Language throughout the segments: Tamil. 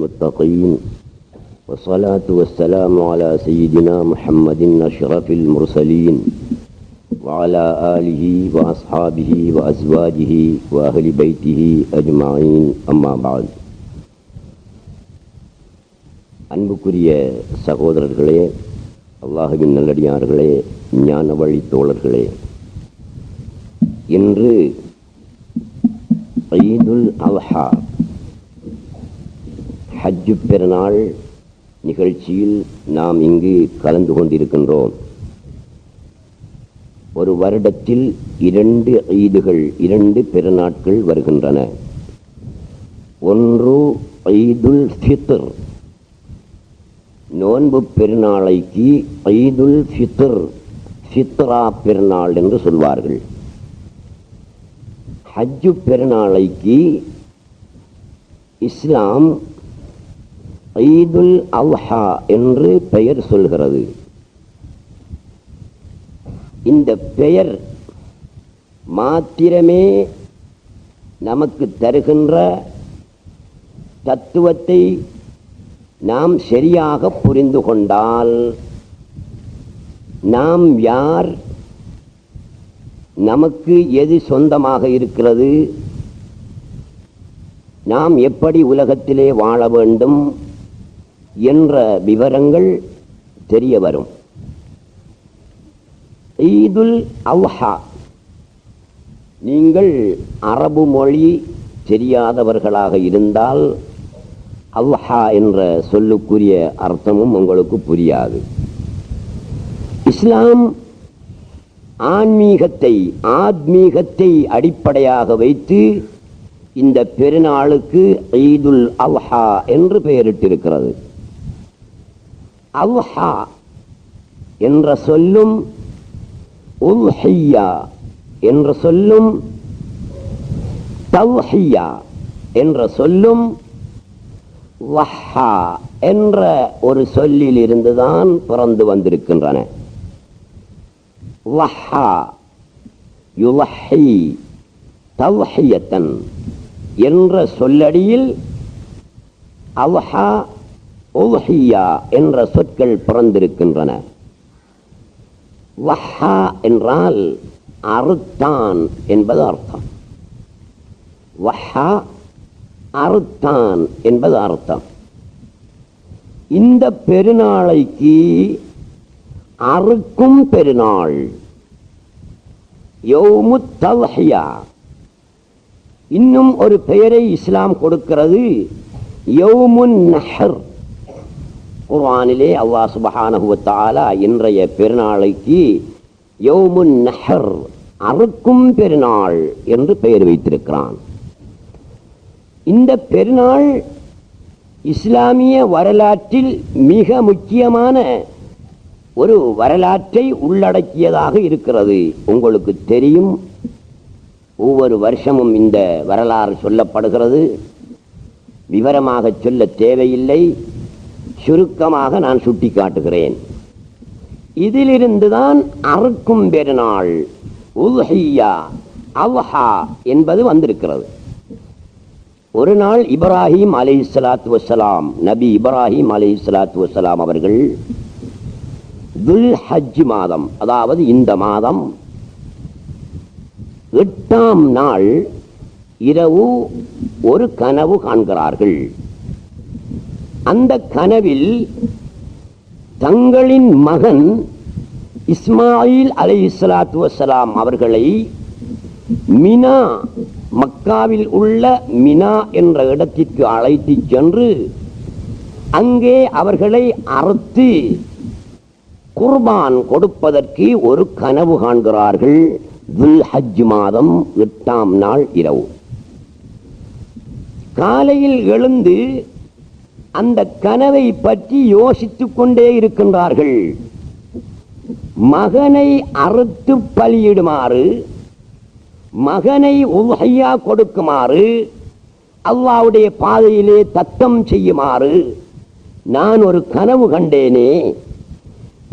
المتقين والصلاة والسلام على سيدنا محمد أشرف المرسلين وعلى آله وأصحابه وأزواجه وأهل بيته أجمعين أما بعد. அன்புக்குரிய சகோதரர்களே, அல்லாஹ்வின் நல்லடியார்களே, ஞான வழி தோழர்களே, இன்று ஈதுல் அல்ஹா ஹஜ்ஜு பெருநாள் நிகழ்ச்சியில் நாம் இங்கு கலந்து கொண்டிருக்கின்றோம். ஒரு வருடத்தில் 2 ஈதுகள், 2 பெருநாட்கள் வருகின்றன. ஒன்று ஈதுல் ஃபித்ர், நோன்பு பெருநாளைக்கு ஈதுல் ஃபித்ர், ஃபித்ரா பெருநாள் என்று சொல்வார்கள். ஹஜ்ஜு பெருநாளைக்கு இஸ்லாம் ஈதுல் அல்ஹா என்று பெயர் சொல்கிறது. இந்த பெயர் மாத்திரமே நமக்கு தருகின்ற தத்துவத்தை நாம் சரியாக புரிந்து கொண்டால் நாம் யார், நமக்கு எது சொந்தமாக இருக்கிறது, நாம் எப்படி உலகத்திலே வாழ வேண்டும் என்ற விவரங்கள் தெரிய வரும். ஈதுல் அல்ஹா, நீங்கள் அரபு மொழி தெரியாதவர்களாக இருந்தால் அல்ஹா என்ற சொல்லுக்குரிய அர்த்தமும் உங்களுக்கு புரியாது. இஸ்லாம் ஆத்மீகத்தை அடிப்படையாக வைத்து இந்த பெருநாளுக்கு ஈதுல் அல்ஹா என்று பெயரிட்டிருக்கிறது. அல்ஹா என்ற சொல்லும் உல்ஹியா என்ற சொல்லும் தவ்ஹியா என்ற சொல்லும் வஹா என்ற ஒரு சொல்லில் இருந்துதான் பிறந்து வந்திருக்கின்றன. வஹா யுலஹி தவ்ஹியத்தன் என்ற சொல்லடியில் அல்ஹா உல்ஹியா என்ற சொற்கள் பிறந்திருக்கின்றன. வஹா என்றால் அறுத்தான் என்பது அர்த்தம். வஹா அறுத்தான் என்பது அர்த்தம். இந்த பெருநாளைக்கு அறுக்கும் பெருநாள், யௌமுத் தவ்ஹியா. இன்னும் ஒரு பெயரை இஸ்லாம் கொடுக்கிறது, யௌமுன் நஹர். குர்ஆனிலே அல்லாஹ் சுப்ஹானஹு வ தஆலா இன்றைய பெருநாளைக்கு யௌமுன் நஹர், அறுக்கும் பெருநாள் என்று பெயர் வைத்திருக்கிறான். இந்த பெருநாள் இஸ்லாமிய வரலாற்றில் மிக முக்கியமான ஒரு வரலாற்றை உள்ளடக்கியதாக இருக்கிறது. உங்களுக்கு தெரியும், ஒவ்வொரு வருஷமும் இந்த வரலாறு சொல்லப்படுகிறது. விவரமாக சொல்ல தேவையில்லை, சுருக்கமாக நான் சுட்டி காட்டுகிறேன். இதிலிருந்துதான் அறுக்கும் பெருநாள் உல்ஹியா அல்ஹா என்பது வந்திருக்கிறது. ஒரு நாள் இப்ராஹிம் அலைஹிஸ்ஸலாத்து வஸ்ஸலாம், நபி இப்ராஹிம் அலைஹிஸ்ஸலாத்து வஸ்ஸலாம் அவர்கள் துல் ஹஜ் மாதம், அதாவது இந்த மாதம் 8ஆம் நாள் இரவு ஒரு கனவு காண்கிறார்கள். அந்த கனவில் தங்களின் மகன் இஸ்மாயில் அலைஹிஸ்ஸலாத்து வஸ்ஸலாம் அவர்களை மினா, மக்காவில் உள்ள மினா என்ற இடத்திற்கு அழைத்து சென்று அங்கே அவர்களை அறுத்து குர்பான் கொடுப்பதற்கு ஒரு கனவு காண்கிறார்கள். துல் ஹஜ் மாதம் 8ஆம் நாள் இரவு. காலையில் எழுந்து அந்த கனவை பற்றி யோசித்துக் கொண்டே இருக்கின்றார்கள். மகனை அறுத்து பலியிடுமாறு, மகனை உல்ஹியா கொடுக்குமாறு, அல்லாஹ்வுடைய பாதையிலே தத்தம் செய்யுமாறு நான் ஒரு கனவு கண்டேனே,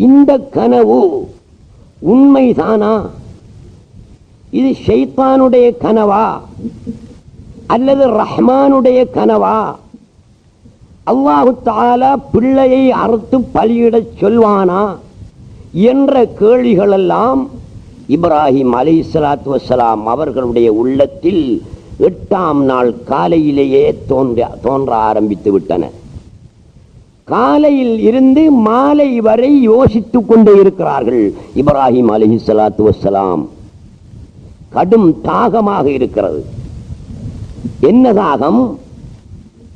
இந்த கனவு உண்மைதானா? இது ஷைத்தானுடைய கனவா அல்லது ரஹ்மானுடைய கனவா? அல்லாஹு தஆலா பிள்ளையை அறுத்து பலியிடச் சொல்வானா என்ற கேள்விகளெல்லாம் இப்ராஹிம் அலைஹிஸ்ஸலாத்து வஸ்ஸலாம் அவர்களுடைய உள்ளத்தில் 8ஆம் நாள் காலையிலேயே தோன்ற ஆரம்பித்து விட்டன. காலையில் இருந்து மாலை வரை யோசித்துக் கொண்டே இருக்கிறார்கள். இப்ராஹிம் அலைஹிஸ்ஸலாத்து வஸ்ஸலாம் கடும் தாகமாக இருக்கிறது. என்ன தாகம்?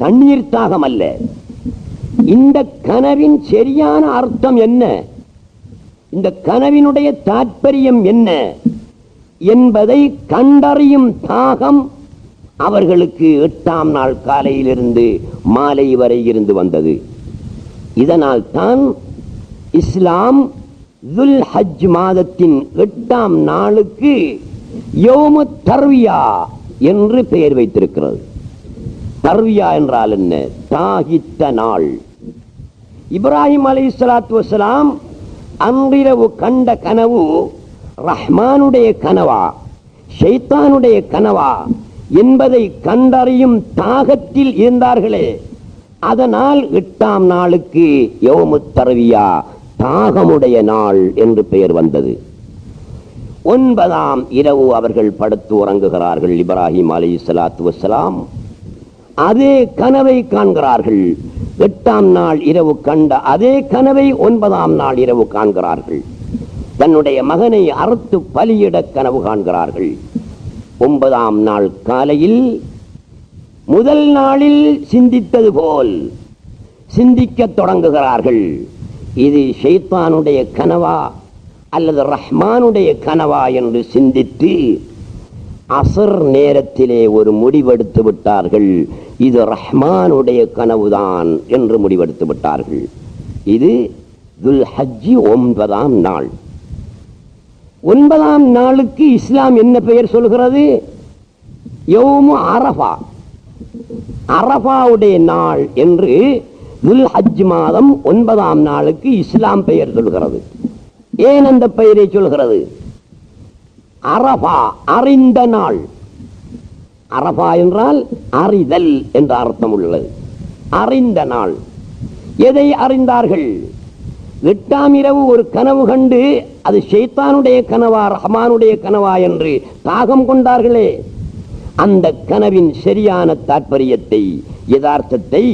தண்ணீர் தாகம் அல்ல. இந்த கனவின் சரியான அர்த்தம் என்ன, இந்த கனவினுடைய தாற்பயம் என்ன என்பதை கண்டறியும் தாகம் அவர்களுக்கு 8ஆம் நாள் காலையிலிருந்து மாலை வரை இருந்து வந்தது. இதனால் தான் இஸ்லாம் துல் ஹஜ் மாதத்தின் 8ஆம் நாளுக்கு யௌமு தர்வியா என்று பெயர் வைத்திருக்கிறது. தர்வியா என்றால் என்ன? தாகித்த நாள். இப்ராஹிம் அலைஹிஸ்ஸலாத்து வஸ்ஸலாம் அன்றிரவு கண்ட கனவு ரஹ்மானுடைய கனவா ஷைத்தானுடைய கனவா என்பதை கண்டறியும் தாகத்தில் இருந்தார்களே, அதனால் 8ஆம் நாளுக்கு யௌமு தர்வியா தாகமுடைய நாள் என்று பெயர் வந்தது. 9ஆம் இரவு அவர்கள் படுத்து உறங்குகிறார்கள். இப்ராஹிம் அலைஹிஸ்ஸலாத்து வஸ்ஸலாம் அதே கனவை காண்கிறார்கள். 8ஆம் நாள் இரவு கண்ட அதே கனவை 9ஆம் நாள் இரவு காண்கிறார்கள். தன்னுடைய மகனை அறுத்து பலியிட கனவு காண்கிறார்கள். 9ஆம் நாள் காலையில் முதல் நாளில் சிந்தித்தது போல் சிந்திக்கத் தொடங்குகிறார்கள். இது ஷைத்தானுடைய கனவா அல்லது ரஹ்மானுடைய கனவா என்று சிந்தித்து அசர் நேரத்திலே ஒரு முடிவெடுத்து விட்டார்கள். இது ரஹ்மானுடைய கனவுதான் என்று முடிவெடுத்து விட்டார்கள். இது துல் ஹஜ் 9ஆம் நாள். 9ஆம் நாளுக்கு இஸ்லாம் என்ன பெயர் சொல்கிறது? யௌமு அரஃபா, அரஃபாவுடைய நாள் என்று துல் ஹஜ் மாதம் 9ஆம் நாளுக்கு இஸ்லாம் பெயர் சொல்கிறது. ஏன் அந்த பெயரை சொல்கிறது? அரஃபா, அறிந்த நாள். அரஃபா என்றால் அறிதல் என்ற அர்த்தம் உள்ளது. அறிந்த நாள். எதை அறிந்தார்கள்? 8ஆம் இரவு ஒரு கனவு கண்டு அது ஷைத்தானுடைய கனவா ரஹ்மானுடைய கனவா என்று தாகம் கொண்டார்களே, அந்த கனவின் சரியான தாற்பயத்தை யதார்த்தத்தை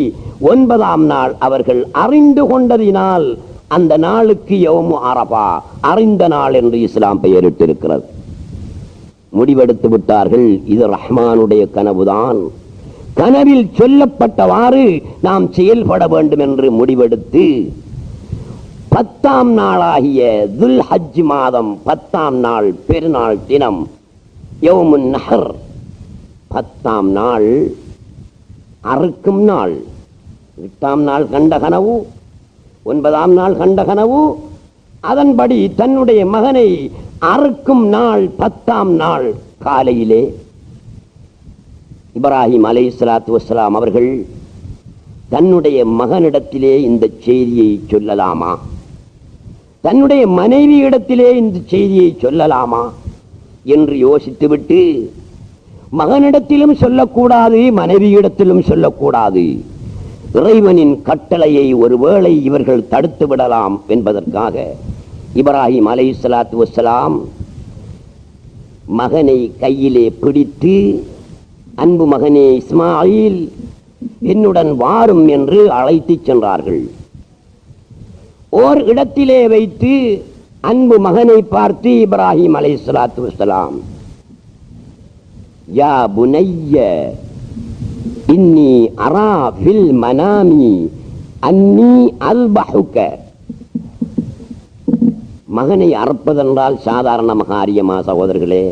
9ஆம் நாள் அவர்கள் அறிந்து கொண்டதினால் அந்த நாளுக்கு யௌமு அரஃபா, அறிந்த நாள் என்று இஸ்லாம் பெயரிட்டிருக்கிறது. முடிவெடுத்து விட்டார்கள், இது ரஹ்மானுடைய கனவுதான், கனவில் சொல்லப்பட்டவாறு நாம் செயல்பட வேண்டும் என்று முடிவெடுத்து 10ஆம் நாளாகிய துல் ஹஜ் மாதம் 10ஆம் நாள் பெருநாள் தினம் யௌமுன் நஹர், 10ஆம் நாள் அறுக்கும் நாள். 8ஆம் நாள் கண்ட கனவு, 9ஆம் நாள் கண்ட கனவு, அதன்படி தன்னுடைய மகனை அறுக்கும் நாள் 10ஆம் நாள் காலையிலே இப்ராஹிம் அலைஹிஸ்ஸலாத்து வஸ்ஸலாம் அவர்கள் தன்னுடைய மகனிடத்திலே இந்த செய்தியை சொல்லலாமா, தன்னுடைய மனைவியிடத்திலே இந்த செய்தியை சொல்லலாமா என்று யோசித்துவிட்டு, மகனிடத்திலும் சொல்லக்கூடாது மனைவியிடத்திலும் சொல்லக்கூடாது, இறைவனின் கட்டளையை ஒருவேளை இவர்கள் தடுத்து விடலாம் என்பதற்காக இப்ராஹிம் அலைஹிஸ்ஸலாத்து வஸ்ஸலாம் மகனை கையிலே பிடித்து, அன்பு மகனே இஸ்மாயில் என்னுடன் வாரும் என்று அழைத்து சென்றார்கள். ஓர் இடத்திலே வைத்து அன்பு மகனை பார்த்து இப்ராஹிம் அலைஹிஸ்ஸலாத்து வஸ்ஸலாம், யா புனைய இன்னி அரா ஃபில் மனாமி அன்னி அல்பஹுக. மகனை அறுப்பதென்றால் சாதாரண காரியமா சகோதரர்களே?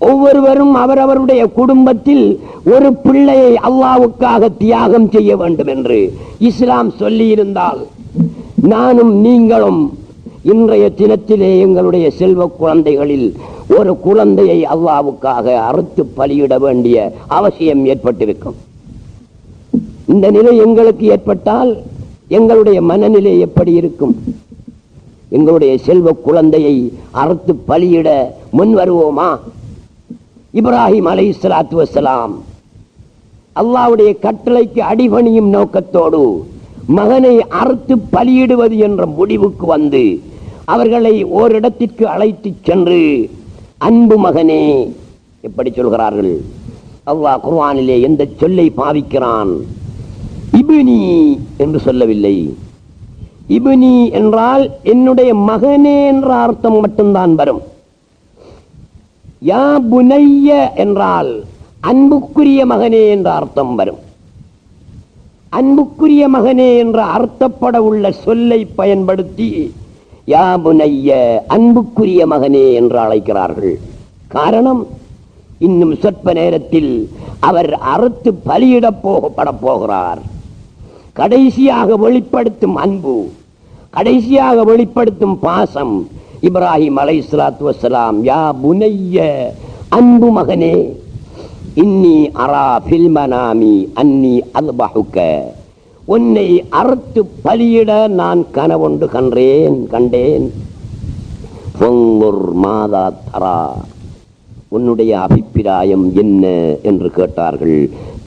ஒவ்வொருவரும் அவரவருடைய குடும்பத்தில் ஒரு பிள்ளையை அல்லாஹ்வுக்காக தியாகம் செய்ய வேண்டும் என்று இஸ்லாம் சொல்லி இருந்தால், நானும் நீங்களும் இன்றைய தினத்திலே எங்களுடைய செல்வ குழந்தைகளில் ஒரு குழந்தையை அல்லாஹ்வுக்காக அறுத்து பலியிட வேண்டிய அவசியம் ஏற்பட்டிருக்கும். இந்த நிலை எங்களுக்கு ஏற்பட்டால் எங்களுடைய மனநிலை எப்படி இருக்கும்? எங்களுடைய செல்வ குழந்தையை அறுத்து பலியிட முன் வருவோமா? இப்ராஹிம் அலைஹிஸ்ஸலாத்து வஸ்ஸலாம் அல்லாஹ்வுடைய கட்டளைக்கு அடிபணியும் நோக்கத்தோடு மகனை அறுத்து பலியிடுவது என்ற முடிவுக்கு வந்து அவர்களை ஓரிடத்திற்கு அழைத்து சென்று, அன்பு மகனே, எப்படி சொல்கிறார்கள்? அல்லாஹ் குர்ஆனிலே எந்த சொல்லை பாவிக்கிறான்? இப்னி என்று சொல்லவில்லை. இப்னி என்றால் என்னுடைய மகனே என்ற அர்த்தம் மட்டும்தான் வரும். யா புனைய என்றால் அன்புக்குரிய மகனே என்ற அர்த்தம் வரும். அன்புக்குரிய மகனே என்ற அர்த்தப்பட உள்ள சொல்லை பயன்படுத்தி யா புனைய, அன்புக்குரிய மகனே என்று அழைக்கிறார்கள். காரணம், இன்னும் சொற்ப நேரத்தில் அவர் அறுத்து பலியிடப்பட போகிறார். கடைசியாக வெளிப்படுத்தும் அன்பு, கடைசியாக வெளிப்படுத்தும் பாசம் இப்ராஹிம் அலைஹிஸ்ஸலாத்து வஸ்ஸலாம், யா புனைய, அன்பு மகனே, இன்னி அரா ஃபில் மனாமி அன்னி அல்பஹுக, உன்னை அறுத்து பலியிட நான் கனவொன்று கண்டேன். ஃபன்துர் மாதா தரா, உன்னுடைய அபிப்பிராயம் என்ன என்று கேட்டார்கள்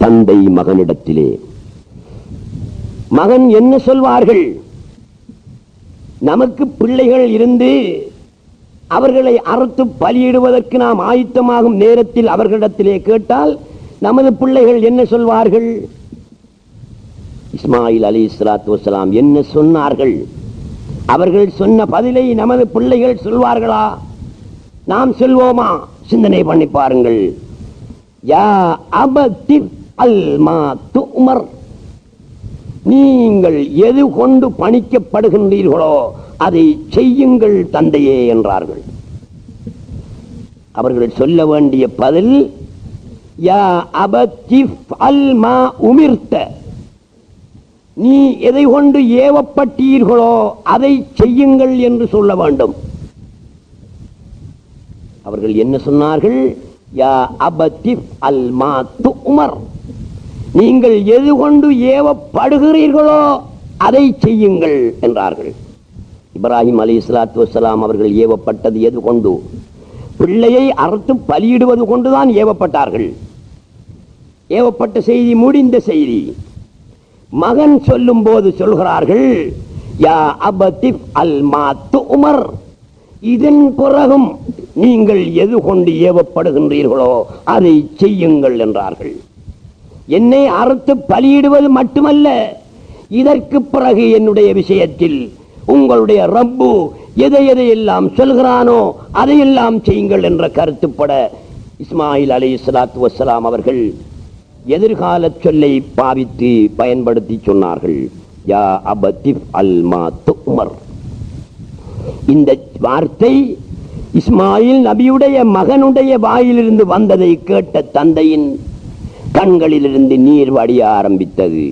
தந்தை மகனிடத்திலே. மகன் என்ன சொல்வார்கள்? நமக்கு பிள்ளைகள் இருந்து அவர்களை அறுத்து பலியிடுவதற்கு நாம் ஆயத்தமாகும் நேரத்தில் அவர்களிடத்திலே கேட்டால் நமது பிள்ளைகள் என்ன சொல்வார்கள்? இஸ்மாயில் அலைஹிஸ்ஸலாத்து வஸ்ஸலாம் என்ன சொன்னார்கள்? அவர்கள் சொன்ன பதிலை நமது பிள்ளைகள் சொல்வார்களா? நாம் சொல்வோமா? சிந்தனை பண்ணி பாருங்கள். யா அபதி அல் மா துமர், நீங்கள் எது கொண்டு பணிக்கப்படுகின்றீர்களோ அதை செய்யுங்கள் தந்தையே என்றார்கள். அவர்கள் சொல்ல வேண்டிய பதில் யா அபதி அல் மா உமிர்த்த, நீ எதை கொண்டு ஏவப்பட்டீர்களோ அதை செய்யுங்கள் என்று சொல்ல வேண்டும். அவர்கள் என்ன சொன்னார்கள்? யா அபதி அல் மா துமர், நீங்கள் எது கொண்டு ஏவப்படுகிறீர்களோ அதை செய்யுங்கள் என்றார்கள். இப்ராஹிம் அலைஹிஸ்ஸலாத்து வஸ்ஸலாம் அவர்கள் ஏவப்பட்டது எது கொண்டு? பிள்ளையை அறுத்து பலியிடுவது கொண்டுதான் ஏவப்பட்டார்கள். ஏவப்பட்ட செய்தி முடிந்த செய்தி. மகன் சொல்லும் போது சொல்கிறார்கள் யா அபதி அல் மா துமர், இதன் பிறகும் நீங்கள் எது கொண்டு ஏவப்படுகின்றீர்களோ அதை செய்யுங்கள் என்றார்கள். என்னை அறுத்து பலியிடுவது மட்டுமல்ல, இதற்கு பிறகு என்னுடைய விஷயத்தில் உங்களுடைய ரப்பு எதையெல்லாம் சொல்கிறானோ அதையெல்லாம் செய்யுங்கள் என்ற கருத்துப்பட இஸ்மாயில் அலைஹிஸ்ஸலாத்து வஸ்ஸலாம் அவர்கள் எதிர்கால சொல்லை பாவித்து பயன்படுத்தி சொன்னார்கள். யா அபதி அல் மா துமர். இந்த வார்த்தை இஸ்மாயில் நபியுடைய மகனுடைய வாயிலிருந்து வந்ததை கேட்ட தந்தையின் கண்களிலிருந்து நீர் வடிய ஆரம்பித்தது.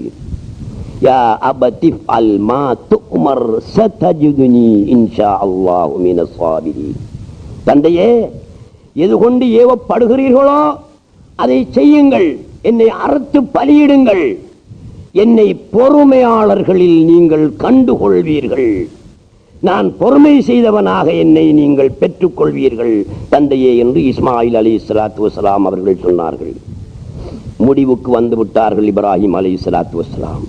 யா அபதி அல் மா துமர் சதஜிதுனி இன்ஷா அல்லாஹு மினஸ் ஸாபிரீன். தந்தையே, எது கொண்டு ஏவப்படுகிறீர்களோ அதை செய்யுங்கள், என்னை அறுத்து பலியிடுங்கள், என்னை பொறுமையாளர்களில் நீங்கள் கண்டுகொள்வீர்கள், நான் பொறுமை செய்தவனாக என்னை நீங்கள் பெற்றுக்கொள்வீர்கள் தந்தையே என்று இஸ்மாயில் அலைஹிஸ்ஸலாத்து வஸ்ஸலாம் அவர்கள் சொன்னார்கள். முடிவுக்கு வந்து விட்டார்கள் இப்ராஹிம் அலைஹிஸ்ஸலாத்து வஸ்ஸலாம்.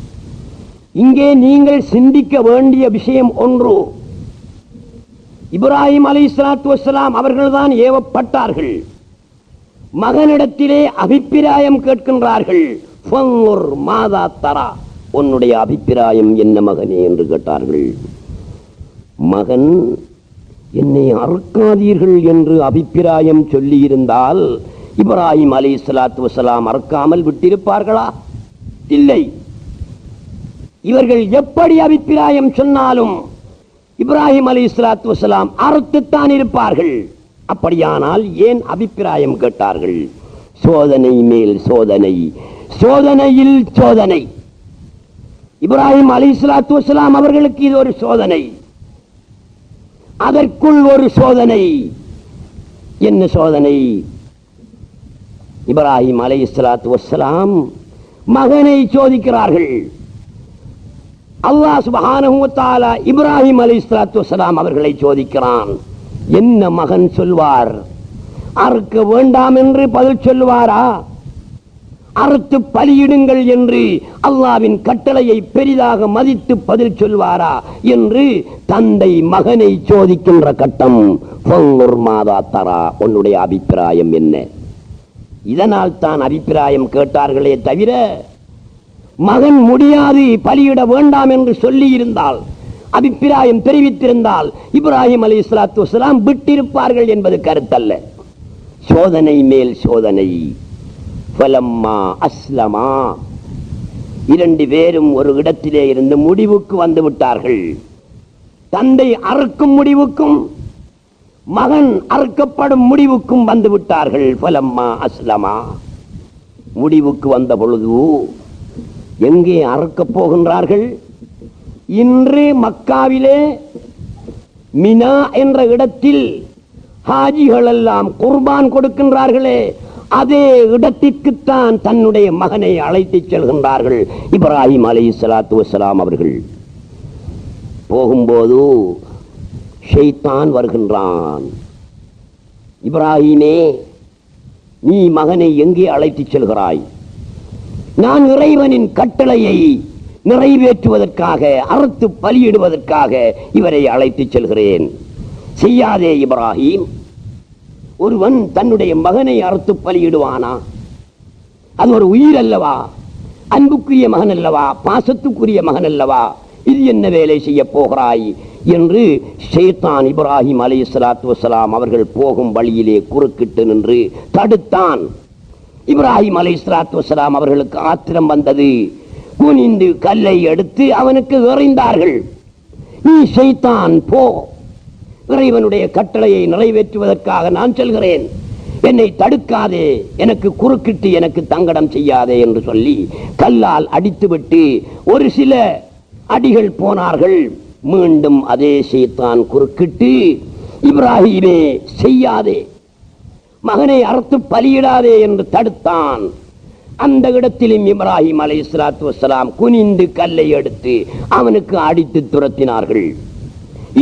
இங்கே நீங்கள் சிந்திக்க வேண்டிய விஷயம் ஒன்று. இப்ராஹிம் அலைஹிஸ்ஸலாத்து வஸ்ஸலாம் அவர்கள்தான் ஏவப்பட்டார்கள். மகனிடத்திலே அபிப்பிராயம் கேட்கின்றார்கள். ஃபன்துர் மாதா தரா, உன்னுடைய அபிப்பிராயம் என்ன மகனே என்று கேட்டார்கள். மகன் என்னை அறுக்காதீர்கள் என்று அபிப்பிராயம் சொல்லி இருந்தால் இப்ராஹிம் அலைஹிஸ்ஸலாத்து வஸ்ஸலாம் அறுக்காமல் விட்டிருப்பார்களா? இல்லை. இவர்கள் எப்படி அபிப்பிராயம் சொன்னாலும் இப்ராஹிம் அலைஹிஸ்ஸலாத்து வஸ்ஸலாம் அறுத்துத்தான் இருப்பார்கள். அப்படியானால் ஏன் அபிப்பிராயம் கேட்டார்கள்? சோதனை மேல் சோதனை, சோதனையில் சோதனை. இப்ராஹிம் அலைஹிஸ்ஸலாத்து வஸ்ஸலாம் அவர்களுக்கு இது ஒரு சோதனை, அதற்குள் ஒரு சோதனை. என்ன சோதனை? இப்ராஹிம் அலைஹிஸ்ஸலாத்து வஸ்ஸலாம் மகனை சோதிக்கிறார்கள். அல்லாஹ் சுப்ஹானஹு வ தஆலா இப்ராஹிம் அலைஹிஸ்ஸலாத்து வஸ்ஸலாம் அவர்களை சோதிக்கிறான். என்ன மகன் சொல்வார்? அறுக்க வேண்டாம் என்று பதில் சொல்லுவாரா? அறுத்து பலியிடுங்கள் என்று அல்லாவின் கட்டளையை பெரிதாக மதித்து பதில் சொல்வாரா என்று தந்தை மகனை சோதிக்கின்ற கட்டம். மாதா தரா, உன்னுடைய அபிப்பிராயம் என்ன? இதனால் தான் அபிப்பிராயம் கேட்டார்களே தவிர, மகன் முடியாது பலியிட வேண்டாம் என்று சொல்லி இருந்தால், அபிப்பிராயம் தெரிவித்திருந்தால் இப்ராஹிம் அலைஹிஸ்ஸலாத்து வஸ்ஸலாம் விட்டிருப்பார்கள் என்பது கருத்தல்ல. சோதனை மேல் சோதனை. ஃபலம்மா அஸ்லமா, இரண்டு பேரும் ஒரு இடத்திலே இருந்து முடிவுக்கு வந்து விட்டார்கள். தந்தை அறுக்கும் முடிவுக்கும் மகன் அறுக்கப்படும் முடிவுக்கும் வந்து விட்டார்கள். ஃபலம்மா அஸ்லமா, முடிவுக்கு வந்த பொழுது எங்கே அறுக்கப் போகின்றார்கள்? இன்று மக்காவிலே மினா என்ற இடத்தில் ஹாஜிகள் எல்லாம் குர்பான் கொடுக்கின்றார்களே, அதே இடத்திற்குத்தான் தன்னுடைய மகனை அழைத்துச் செல்கின்றார்கள் இப்ராஹிம் அலைஹிஸ்ஸலாத்து வஸ்ஸலாம் அவர்கள். போகும்போது ஷைத்தான் வருகின்றான். இப்ராஹிமே, நீ மகனை எங்கே அழைத்துச் செல்கிறாய்? நான் இறைவனின் கட்டளையை நிறைவேற்றுவதற்காக, அறுத்து பலியிடுவதற்காக இவரை அழைத்துச் செல்கிறேன். செய்யாதே இப்ராஹிம். ஒருவன் தன்னுடைய மகனை அறுத்து பலியிடுவானா? அது ஒரு உயிர் அல்லவா? அன்புக்குரிய மகன் அல்லவா? பாசத்துக்குரிய மகன் அல்லவா? இது என்ன வேலை செய்ய போகிறாய் என்று ஷைத்தான் இப்ராஹிம் அலைஹிஸ்ஸலாத்து வஸ்ஸலாம் அவர்கள் போகும் வழியிலே குறுக்கிட்டு நின்று தடுத்தான். இப்ராஹிம் அலைஹிஸ்ஸலாத்து வஸ்ஸலாம் அவர்களுக்கு ஆத்திரம் வந்தது. குனிந்து கல்லை எடுத்து அவனுக்கு எறிந்தார்கள். நீ ஷைத்தான், போ, இறைவனுடைய கட்டளையை நிறைவேற்றுவதற்காக நான் செல்கிறேன், என்னை தடுக்காதே, எனக்கு குறுக்கிட்டு எனக்கு தங்கடம் செய்யாதே என்று சொல்லி கல்லால் அடித்துவிட்டு ஒரு சில அடிகள் போனார்கள். மீண்டும் அதே ஷைத்தான் குறுக்கிட்டு, இப்ராஹிமே செய்யாதே, மகனை அறுத்து பலியிடாதே என்று தடுத்தான். அந்த இடத்திலும் இப்ராஹிம் அலைஹிஸ்ஸலாத்து வஸ்ஸலாம் குனிந்து கல்லை எடுத்து அவனுக்கு அடித்து துரத்தினார்கள்.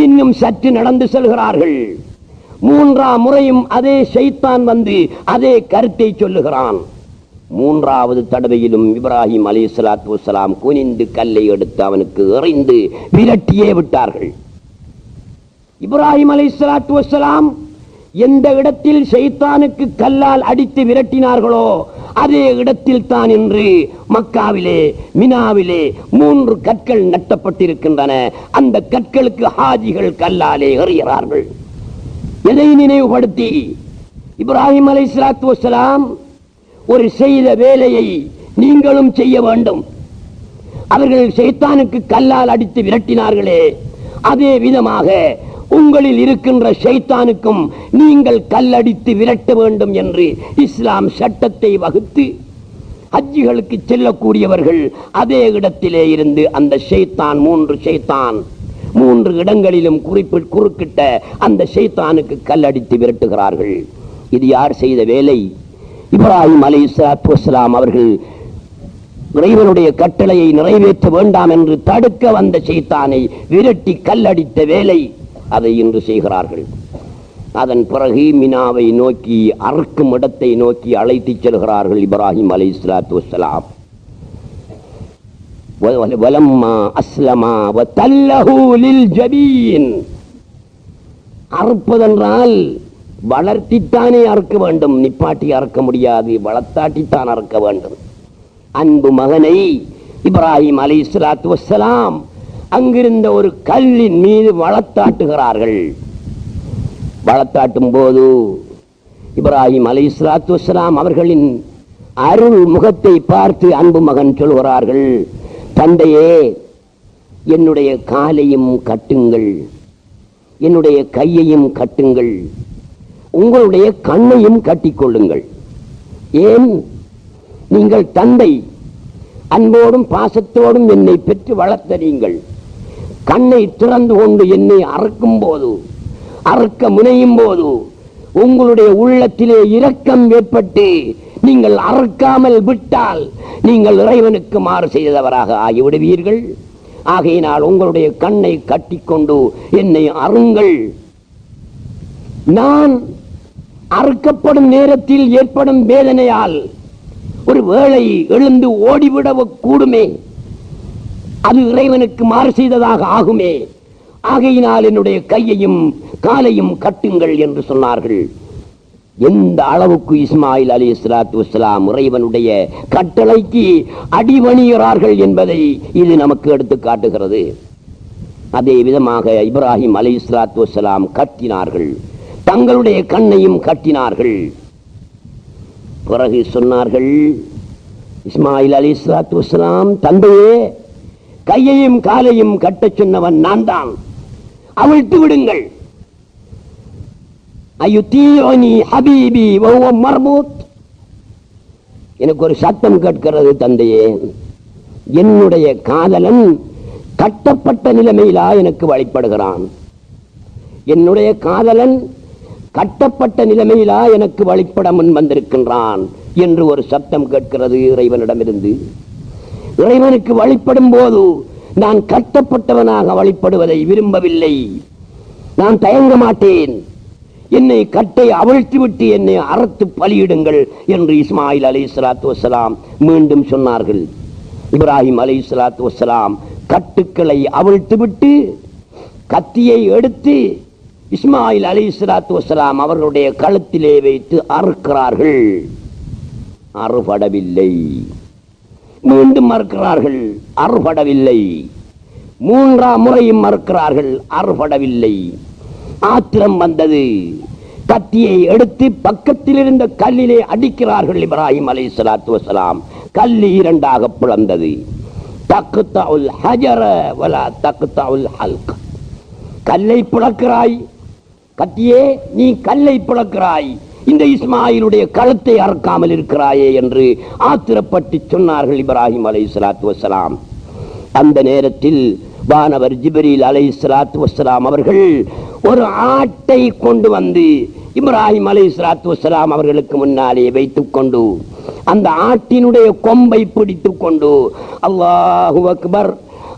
இன்னும் சற்று நடந்து செல்கிறார்கள். மூன்றாம் முறையும் அதே ஷைத்தான் வந்து அதே கருத்தை சொல்லுகிறான். மூன்றாவது தடவையிலும் இப்ராஹிம் அலைஹிஸ்ஸலாத்து வஸ்ஸலாம் குனிந்து கல்லை எடுத்து அவனுக்கு எறிந்து விரட்டியே விட்டார்கள். இப்ராஹிம் அலைஹிஸ்ஸலாத்து வஸ்ஸலாம் எந்த இடத்தில் ஷைத்தானுக்கு கல்லால் அடித்து விரட்டினார்களோ அதே இடத்தில் தான் இன்று மக்காவிலே மினாவிலே 3 கற்கள் நட்டப்பட்டிருக்கின்றன. அந்த கற்களுக்கு ஹாஜிகள் கல்லாலே எறிகிறார்கள். எதை நினைவுபடுத்தி? இப்ராஹிம் அலைஹிஸ்ஸலாத்து வஸ்ஸலாம் ஒரு செய்த வேலையை நீங்களும் செய்ய வேண்டும். அவர்கள் ஷைத்தானுக்கு கல்லால் அடித்து விரட்டினார்களே, அதே விதமாக உங்களில் இருக்கின்ற ஷைத்தானுக்கும் நீங்கள் கல்லடித்து விரட்ட வேண்டும் என்று இஸ்லாம் சட்டத்தை வகுத்து, ஹஜ்ஜிகளுக்கு செல்லக்கூடியவர்கள் அதே இடத்திலே இருந்து அந்த ஷைத்தான் 3 இடங்களிலும் குறுக்கிட்ட அந்த ஷைத்தானுக்கு கல்லடித்து விரட்டுகிறார்கள். இது யார் செய்த வேலை? இப்ராஹிம் அலைஹிஸ்ஸலாத்து வஸ்ஸலாம் அவர்கள் இறைவனுடைய கட்டளையை நிறைவேற்ற வேண்டாம் என்று தடுக்க வந்த ஷைத்தானை விரட்டி கல்லடித்த வேலை. அதை இன்று செய்கிறார்கள். அதன் பிறகு மினாவை நோக்கி, அறுக்கும் இடத்தை நோக்கி அழைத்துச் செல்கிறார்கள் இப்ராஹிம் அலைஹிஸ்ஸலாத்து வஸ்ஸலாம். வலம்மா அஸ்லமா வதல்லஹு லில்ஜபீன். அறுப்பதென்றால் வளர்த்தித்தானே அறுக்க வேண்டும், நிப்பாட்டி அறுக்க முடியாது, வளர்த்தாட்டித்தான் அறுக்க வேண்டும். அன்பு மகனை இப்ராஹிம் அலைஹிஸ்ஸலாத்து வஸ்ஸலாம் அங்கிருந்த ஒரு கல்லின் மீது வளர்த்தாட்டுகிறார்கள். வளர்த்தாட்டும் போது இப்ராஹிம் அலைஹிஸ்ஸலாத்து வஸ்ஸலாம் அவர்களின் அருள் முகத்தை பார்த்து அன்பு மகன் சொல்கிறார்கள், தந்தையே, என்னுடைய காலையும் கட்டுங்கள், என்னுடைய கையையும் கட்டுங்கள், உங்களுடைய கண்ணையும் கட்டிக்கொள்ளுங்கள். ஏன்? நீங்கள் தந்தை, அன்போடும் பாசத்தோடும் என்னை பெற்று வளர்த்த நீங்கள் கண்ணை திறந்து கொண்டு என்னை அறுக்கும் போது, அறுக்க முனையும் போது உங்களுடைய உள்ளத்திலே இரக்கம் ஏற்பட்டு நீங்கள் அறுக்காமல் விட்டால் நீங்கள் இறைவனுக்கு மாறு செய்தவராக ஆகிவிடுவீர்கள். ஆகையினால் உங்களுடைய கண்ணை கட்டிக்கொண்டு என்னை அறுங்கள். நான் அறுக்கப்படும் நேரத்தில் ஏற்படும் வேதனையால் ஒரு வேளை எழுந்து ஓடிவிட கூடுமே, அது இறைவனுக்கு மாறு செய்ததாக ஆகுமே. ஆகையினால் என்னுடைய கையையும் காலையும் கட்டுங்கள் என்று சொன்னார்கள். எந்த அளவுக்கு இஸ்மாயில் அலைஹிஸ்ஸலாத்து வஸ்ஸலாம் இறைவனுடைய கட்டளைக்கு அடிபணிகிறார்கள் என்பதை இது நமக்கு எடுத்து காட்டுகிறது. அதே விதமாக இப்ராஹிம் அலைஹிஸ்ஸலாத்து வஸ்ஸலாம் கட்டினார்கள், தங்களுடைய கண்ணையும் கட்டினார்கள். பிறகு சொன்னார்கள், இஸ்மாயில் அலைஹிஸ்ஸலாத்து வஸ்ஸலாம், தந்தையே, கையையும் காலையும் கட்டச் சொன்னவன் நான் தான், அவிழ்த்து விடுங்கள். எனக்கு ஒரு சத்தம் கேட்கிறது, தந்தையே, என்னுடைய காதலன் கட்டப்பட்ட நிலைமையிலா எனக்கு வழிபடுகிறான், என்னுடைய காதலன் கட்டப்பட்ட நிலைமையிலா எனக்கு வழிபட முன் வந்திருக்கின்றான் என்று ஒரு சத்தம் கேட்கிறது இறைவனிடமிருந்து. இறைவனுக்கு வழிபடும் போது நான் கட்டப்பட்டவனாக வழிபடுவதை விரும்பவில்லை, நான் தயங்க மாட்டேன், என்னை கட்டை அவிழ்த்துவிட்டு என்னை அறுத்து பலியிடுங்கள் என்று இஸ்மாயில் அலைஹிஸ்ஸலாத்து வஸ்ஸலாம் மீண்டும் சொன்னார்கள். இப்ராஹிம் அலைஹிஸ்ஸலாத்து வஸ்ஸலாம் கட்டுக்களை அவிழ்த்துவிட்டு கத்தியை எடுத்து இஸ்மாயில் அலைஹிஸ்ஸலாத்து வஸ்ஸலாம் அவர்களுடைய கழுத்திலே வைத்து அறுக்கிறார்கள். அறுபடவில்லை. மீண்டும் மறுக்கிறார்கள், அறுபடவில்லை. மூன்றாம் முறையும் மறுக்கிறார்கள், அறுபடவில்லை. ஆத்திரம் வந்தது. கத்தியை எடுத்து பக்கத்தில் இருந்த கல்லிலே அடிக்கிறார்கள் இப்ராஹிம் அலைஹிஸ்ஸலாத்து வஸ்ஸலாம். கல்லு இரண்டாக பிளந்தது. தக்தஉல் ஹஜர வலா தக்தஉல் ஹல்க். கல்லை பிளக்கிறாய், கத்தியே, நீ கல்லை பிளக்கிறாய், இந்த இஸ்மாயிலுடைய கழுத்தை அறுக்காமல் இருக்கிறாயே என்று ஆத்திரப்பட்டு சொன்னார்கள் இப்ராஹிம் அலைஹிஸ்ஸலாத்து வஸ்ஸலாம். அந்த நேரத்தில் வானவர் ஜிப்ரீல் அலைஹிஸ்ஸலாத்து வஸ்ஸலாம் அவர்கள் ஒரு ஆட்டை கொண்டு வந்து இப்ராஹிம் அலைஹிஸ்ஸலாத்து வஸ்ஸலாம் அவர்களுக்கு முன்னாலே வைத்துக் கொண்டு அந்த ஆட்டினுடைய கொம்பை பிடித்துக் கொண்டு அல்லாஹு அக்பர்,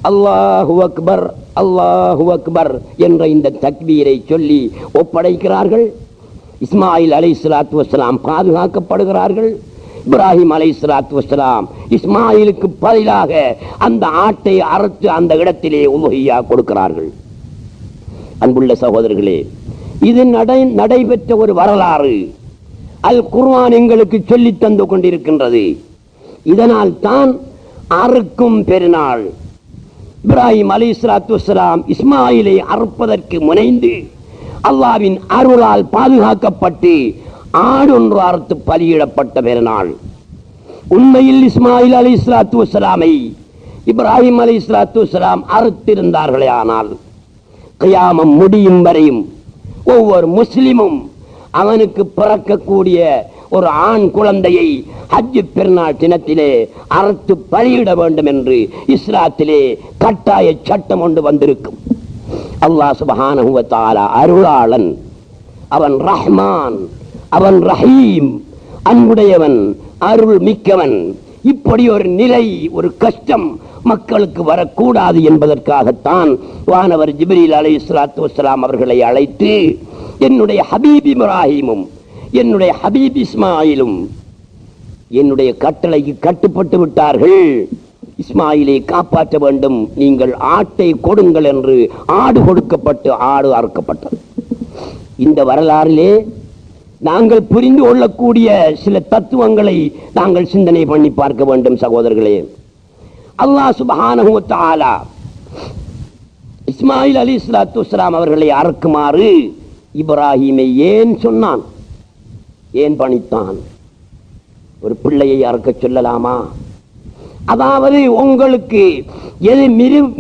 அல்லாஹு அக்பர், அல்லாஹு அக்பர் என்ற இந்த தக்பீரை சொல்லி ஒப்படைக்கிறார்கள். இஸ்மாயில் அலைஹிஸ்ஸலாத்து வஸ்ஸலாம் பாதுகாக்கப்படுகிறார்கள். இப்ராஹிம் அலைஹிஸ்ஸலாத்து வஸ்ஸலாம் இஸ்மாயிலுக்கு பதிலாக அந்த ஆட்டை அறுத்து அந்த இடத்திலே உலுஹியா கொடுக்கிறார்கள். அன்புள்ள சகோதரர்களே, இது நடைபெற்ற ஒரு வரலாறு. அல் குர்ஆன் எங்களுக்கு சொல்லி தந்து கொண்டிருக்கின்றது. இதனால் தான் அறுக்கும் பெருநாள். இப்ராஹிம் அலைஹிஸ்ஸலாத்து வஸ்ஸலாம் இஸ்மாயிலை அறுப்பதற்கு முனைந்து அல்லாஹ்வின் அருளால் பாதுகாக்கப்பட்டு ஆடொன்று அறுத்து பலியிடப்பட்ட பெருநாள். உண்மையில் இஸ்மாயில் அலைஹிஸ்ஸலாத்து வஸ்ஸலாமை இப்ராஹிம் அலைஹிஸ்ஸலாத்து வஸ்ஸலாம் அறுத்திருந்தார்களே, ஆனால் கியாமம் முடியும் வரையும் ஒவ்வொரு முஸ்லிமும் அவனுக்கு பிறக்கக்கூடிய ஒரு ஆண் குழந்தையை ஹஜ் பெருநாள் தினத்திலே அறுத்து பலியிட வேண்டும் என்று இஸ்லாத்திலே கட்டாய சட்டம் ஒன்று வந்திருக்கும். அல்லாஹ் சுப்ஹானஹு வ தஆலா அருளாளன், அவன் ரஹ்மான், அவன் ரஹீம், அன்புடையவன், அருள் மிக்கவன். இப்படி ஒரு நிலை, ஒரு கஷ்டம் மக்களுக்கு வரக்கூடாது என்பதற்காகத்தான் வானவர் ஜிப்ரீல் அலைஹிஸ்ஸலாத்து வஸ்ஸலாம் அவர்களை அழைத்து என்னுடைய ஹபீப் இப்ராஹிமும் என்னுடைய ஹபீப் இஸ்மாயிலும் என்னுடைய கட்டளைக்கு கட்டுப்பட்டு விட்டார்கள், இஸ்மாயிலை காப்பாற்ற வேண்டும், நீங்கள் ஆட்டை கொடுங்கள் என்று ஆடு கொடுக்கப்பட்டு ஆடு அறுக்கப்பட்டது. இந்த வரலாறிலே நாங்கள் புரிந்து கொள்ளக்கூடிய சில தத்துவங்களை நாங்கள் சிந்தனை பண்ணி பார்க்க வேண்டும் சகோதரர்களே. அல்லாஹ் சுப்ஹானஹு வ தஆலா இஸ்மாயில் அலைஹிஸ்ஸலாத்து வஸ்ஸலாம் அவர்களை அறுக்குமாறு இப்ராஹிமை ஏன் சொன்னான், ஏன் பணித்தான்? ஒரு பிள்ளையை அறுக்க சொல்லலாமா? அதாவது உங்களுக்கு எது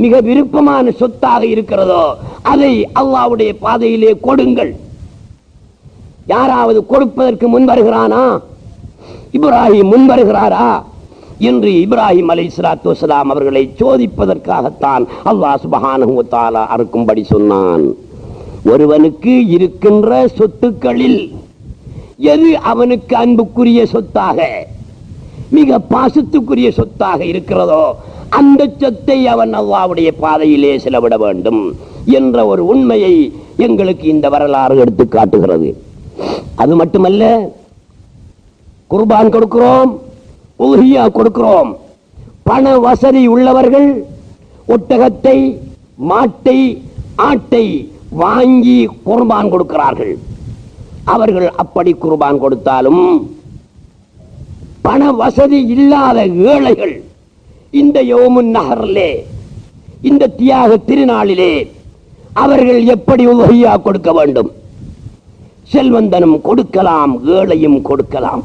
மிக விருப்பமான சொத்தாக இருக்கிறதோ அதை அல்லாஹ்வுடைய பாதையிலே கொடுங்கள். யாராவது கொடுப்பதற்கு முன் வருகிறானா? இப்ராஹிம் முன் வருகிறாரா என்று இப்ராஹிம் அலைஹிஸ்ஸலாத்து வஸ்ஸலாம் அவர்களை சோதிப்பதற்காகத்தான் அல்லாஹ் சுப்ஹானஹு வ தஆலா அறுக்கும்படி சொன்னான். ஒருவனுக்கு இருக்கின்ற சொத்துக்களில் எது அவனுக்கு அன்புக்குரிய சொத்தாக, மிக பாசத்துக்குரிய சொத்தாக இருக்கிறதோ அந்த சொத்தை அவன் அல்லாஹ்வுடைய பாதையிலே செலவிட வேண்டும் என்ற ஒரு உண்மையை எங்களுக்கு இந்த வரலாறு எடுத்து காட்டுகிறது. அது மட்டுமல்ல, குர்பான் கொடுக்கிறோம், உலகியா கொடுக்கிறோம். பண வசதி உள்ளவர்கள் ஒட்டகத்தை, மாட்டை, ஆட்டை வாங்கி குர்பான் கொடுக்கிறார்கள். அவர்கள் அப்படி குர்பான் கொடுத்தாலும் பண வசதி இல்லாத ஏழைகள் இந்த யௌமுன் நஹரிலே, இந்த தியாக திருநாளிலே அவர்கள் எப்படி உலகியா கொடுக்க வேண்டும்? செல்வந்தனும் கொடுக்கலாம், ஏழையும் கொடுக்கலாம்.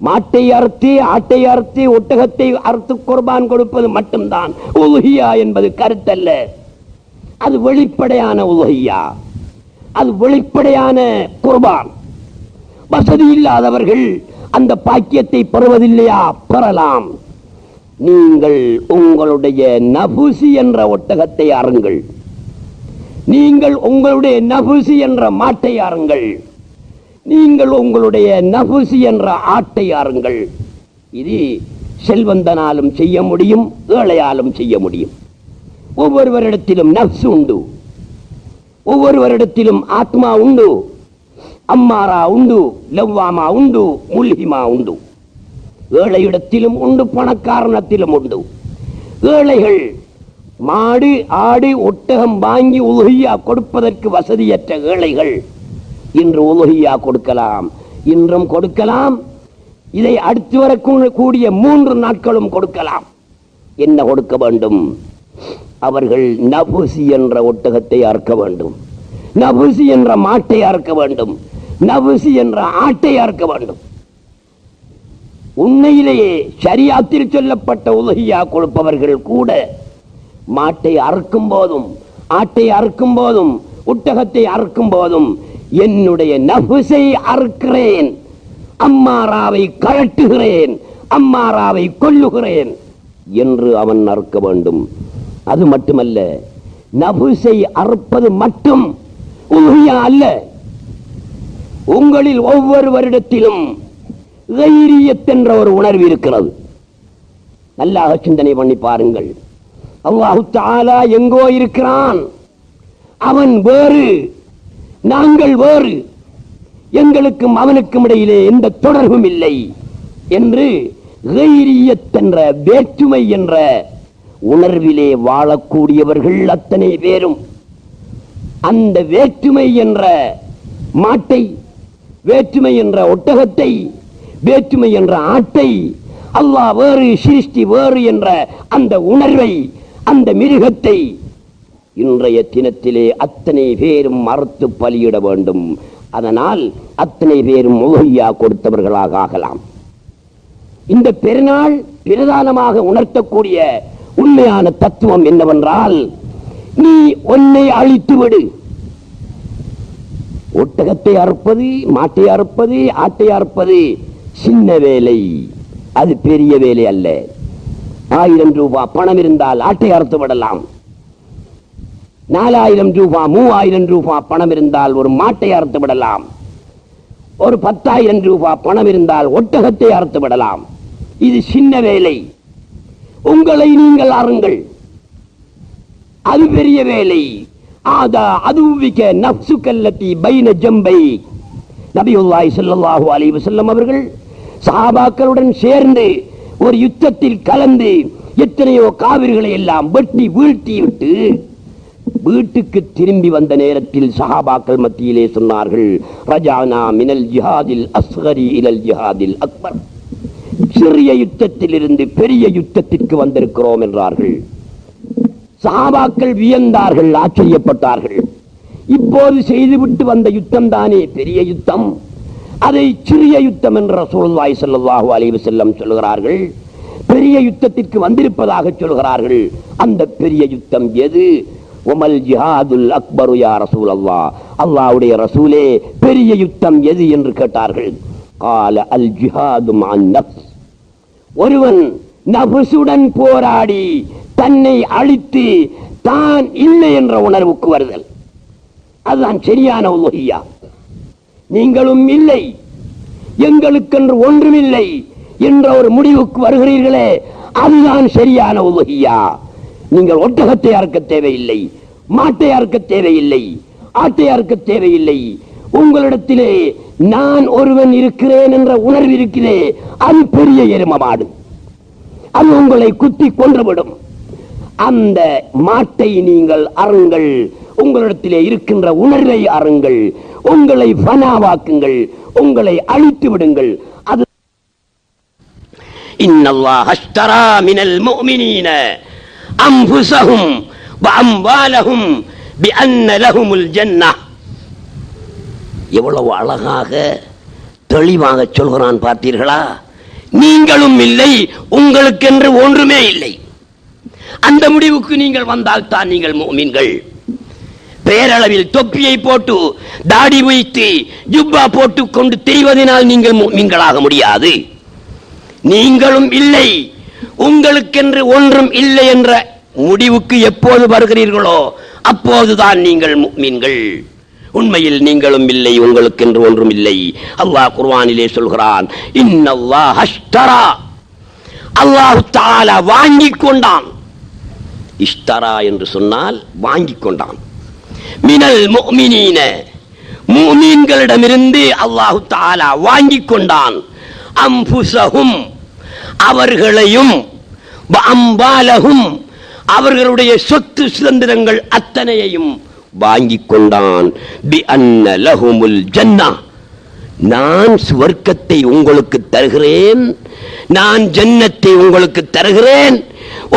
மாட்டை அறுத்து, ஆட்டை அறுத்து, ஒட்டகத்தை அறுத்து குர்பான் கொடுப்பது மட்டும்தான் உலகியா என்பது கருத்தல்ல. அது வெளிப்படையான உலகியா, அது வெளிப்படையான குர்பான். வசதி இல்லாதவர்கள் அந்த பாக்கியத்தை பெறுவதில்லையா? பெறலாம். நீங்கள் உங்களுடைய நபுசி என்ற ஒட்டகத்தை அருங்கள், நீங்கள் உங்களுடைய நபுசி என்ற மாட்டை அருங்கள், நீங்கள் உங்களுடைய நபுசி என்ற ஆட்டை அருங்கள். இது செல்வந்தனாலும் செய்ய முடியும், ஏழையாலும் செய்ய முடியும். ஒவ்வொருவரிடத்திலும் நப்சு உண்டு, ஒவ்வொருவரிடத்திலும் ஆத்மா உண்டு, அம்மாரா உண்டு, லவ்வாமா உண்டு, முல்ஹிமா உண்டு. ஏழையிடத்திலும் உண்டு, பணக்காரனத்திலும் உண்டு. ஏழைகள் மாடு, ஆடு, ஒட்டகம் வாங்கி உலகியா கொடுப்பதற்கு வசதியற்ற ஏழைகள் இன்று உலகியா கொடுக்கலாம், இன்றும் கொடுக்கலாம். இதை அடுத்து வரக்கூடிய 3 நாட்களும் கொடுக்கலாம். என்ன கொடுக்க வேண்டும்? அவர்கள் நபுசி என்ற ஒட்டகத்தை அறுக்க வேண்டும், நபுசி என்ற மாட்டை அறுக்க வேண்டும், நபுசி என்ற ஆட்டை அறுக்க வேண்டும். உண்மையிலேயே ஷரியாத்தில் சொல்லப்பட்ட உலகியா கொடுப்பவர்கள் கூட மாட்டை அறுக்கும் போதும், ஆட்டை அறுக்கும் போதும், ஒட்டகத்தை அறுக்கும் போதும் என்னுடைய நபுசை அறுக்கிறேன், அம்மாராவை கழட்டுகிறேன், அம்மாராவை கொல்லுகிறேன் என்று அவன் அறுக்க வேண்டும். அது மட்டுமல்ல, நபுசை அறுப்பது மட்டும் உலகியா அல்ல. உங்களில் ஒவ்வொரு வருடத்திலும் கைரியத் என்ற ஒரு உணர்வு இருக்கிறது. நல்லாக சிந்தனை பண்ணி பாருங்கள். அல்லாஹு தஆலா எங்கோ இருக்கிறான், அவன் வேறு, நாங்கள் வேறு, எங்களுக்கும் அவனுக்கும் இடையிலே எந்த தொடர்பும் இல்லை என்று கைரியத் என்ற வேற்றுமை என்ற உணர்விலே வாழக்கூடியவர்கள் அத்தனை பேரும் அந்த வேற்றுமை என்ற மாட்டை, வேற்றுமை என்ற ஒட்டகத்தை, வேற்றுமை என்ற ஆட்டை, அல்லாஹ் வேறு, சிருஷ்டி வேறு என்ற அந்த உணர்வை, அந்த மிருகத்தை இன்றைய தினத்திலே அத்தனை பேரும் மறுத்து பலியிட வேண்டும். அதனால் அத்தனை பேரும் உலகியா கொடுத்தவர்களாக ஆகலாம். இந்த பெருநாள் பிரதானமாக உணர்த்தக்கூடிய உண்மையான தத்துவம் என்னவென்றால், நீ உன்னை அழித்து விடு. ஒட்டகத்தை அறுப்பது, மாட்டை அறுப்பது, ஆட்டை அறுப்பது சின்ன வேலை, அது பெரிய வேலை அல்ல. 1000 ரூபாய் பணம் இருந்தால் ஆட்டை அறுத்து விடலாம். 4000 ரூபாய் 3000 ரூபாய் பணம் இருந்தால் ஒரு மாட்டை அறுத்து விடலாம். ஒரு 10,000 ரூபாய் பணம் இருந்தால் ஒட்டகத்தை அறுத்து விடலாம். இது சின்ன வேலை. உங்களை நீங்கள் அருங்கள், அது பெரிய வேலை. அதுவிக்க நப்சு கல்லத்தி பைன ஜம்பை. நபியுல்லாஹி ஸல்லல்லாஹு அலைஹி வஸல்லம் அவர்கள் சஹாபாக்களுடன் சேர்ந்து ஒரு யுத்தத்தில் கலந்து எத்தனையோ காவிர்களை எல்லாம் வெட்டி வீழ்த்தி விட்டு வீட்டுக்கு திரும்பி வந்த நேரத்தில் சஹாபாக்கள் மத்தியிலே சொன்னார்கள், ரஜானா மினல் ஜிஹாதில் அஸ்கரி இலல் ஜிஹாதில் அக்பர். சிறிய யுத்தத்தில் இருந்து பெரிய யுத்தத்திற்கு வந்திருக்கிறோம் என்றார்கள். சஹாபாக்கள் வியந்தார்கள், ஆச்சரியப்பட்டார்கள். இப்போது செய்துவிட்டு வந்த யுத்தம் தானே பெரிய யுத்தம், அதை சிறிய யுத்தம் என்று ரசூலுல்லாஹி ஸல்லல்லாஹு அலைஹி வஸல்லம் சொல்கிறார்கள். பெரிய யுத்தத்திற்கு வந்திருப்பதாக சொல்கிறார்கள். அந்த பெரிய யுத்தம் எது? உமல் ஜிஹாதுல் அக்பரு யா ரசூலல்லாஹ், அல்லாஹ்வுடைய ரசூலே பெரிய யுத்தம் எது என்று கேட்டார்கள். கால அல் ஜிஹாது மஅன் நஃப்ஸ். ஒருவன் நஃப்ஸுடன் போராடி தன்னை அழித்து தான் இல்லை என்ற உணர்வுக்கு வருதல், அதுதான் சரியான உலகியா. நீங்களும் இல்லை, எங்களுக்கென்று ஒன்றுமில்லை என்ற ஒரு முடிவுக்கு வருகிறீர்களே, அதுதான் சரியான உலகியா. நீங்கள் ஒட்டகத்தை அறுக்க தேவையில்லை, மாட்டை அறுக்க தேவையில்லை, ஆட்டை அறுக்க தேவையில்லை. உங்களிடத்திலே நான் ஒருவன் இருக்கிறேன் என்ற உணர்வு இருக்கிறே, அது பெரிய எரும மாடு. அது உங்களை குத்தி கொன்றுவிடும். அந்த மாட்டை நீங்கள் அருங்கள், உங்களிடத்திலே இருக்கின்ற உணர்வை அருங்கள், உங்களை ஃபனாவாக்குங்கள், உங்களை அழித்து விடுங்கள். அது இன்னல்லாஹ் அஷ்தரா மினல் முஃமினீன அன்ஃபுஸஹும் வ அம்வாலஹும் பிஅன்ன லஹுமுல் ஜன்னah. எவ்வளவு அழகாக தெளிவாக சொல்கிறான் பார்த்தீர்களா? நீங்களும் இல்லை, உங்களுக்கென்று ஒன்றுமே இல்லை. அந்த முடிவுக்கு நீங்கள் வந்தால் தான் நீங்கள் முஃமின்கள். பேரளவில் தொப்பியை போட்டு தாடி வைத்து ஜுப்பா போட்டு கொண்டு தெரிவதனால் நீங்கள் முஃமின்களாக முடியாது. நீங்களும் இல்லை, உங்களுக்கென்று ஒன்றும் இல்லை என்ற முடிவுக்கு எப்போது வருகிறீர்களோ அப்போதுதான் நீங்கள் முஃமின்கள். உண்மையில் நீங்களும் இல்லை, உங்களுக்கென்று ஒன்றும் இல்லை. அல்லாஹ் குர்ஆனிலே சொல்கிறான், இன்னல்லாஹ் அஷ்தரா, அல்லாஹ் தஆலா வாங்கிக் கொண்டான். இஷ்தரா என்று சொன்னால் வாங்கிக் கொண்டான். மினல் முஃமினீன, முஃமின்களிடமிருந்து அல்லாஹ் தஆலா வாங்கிக் கொண்டான். அன்ஃபுஸஹும், அவர்களையும், வ அம்வாலஹும், அவர்களுடைய சொத்து சுதந்திரங்கள் அத்தனையையும் வாங்கிக் கொண்டான். பிஅன்ன லஹுமுல் ஜன்னah, நான் சுவர்க்கத்தை உங்களுக்கு தருகிறேன், நான் ஜன்னத்தை உங்களுக்கு தருகிறேன்,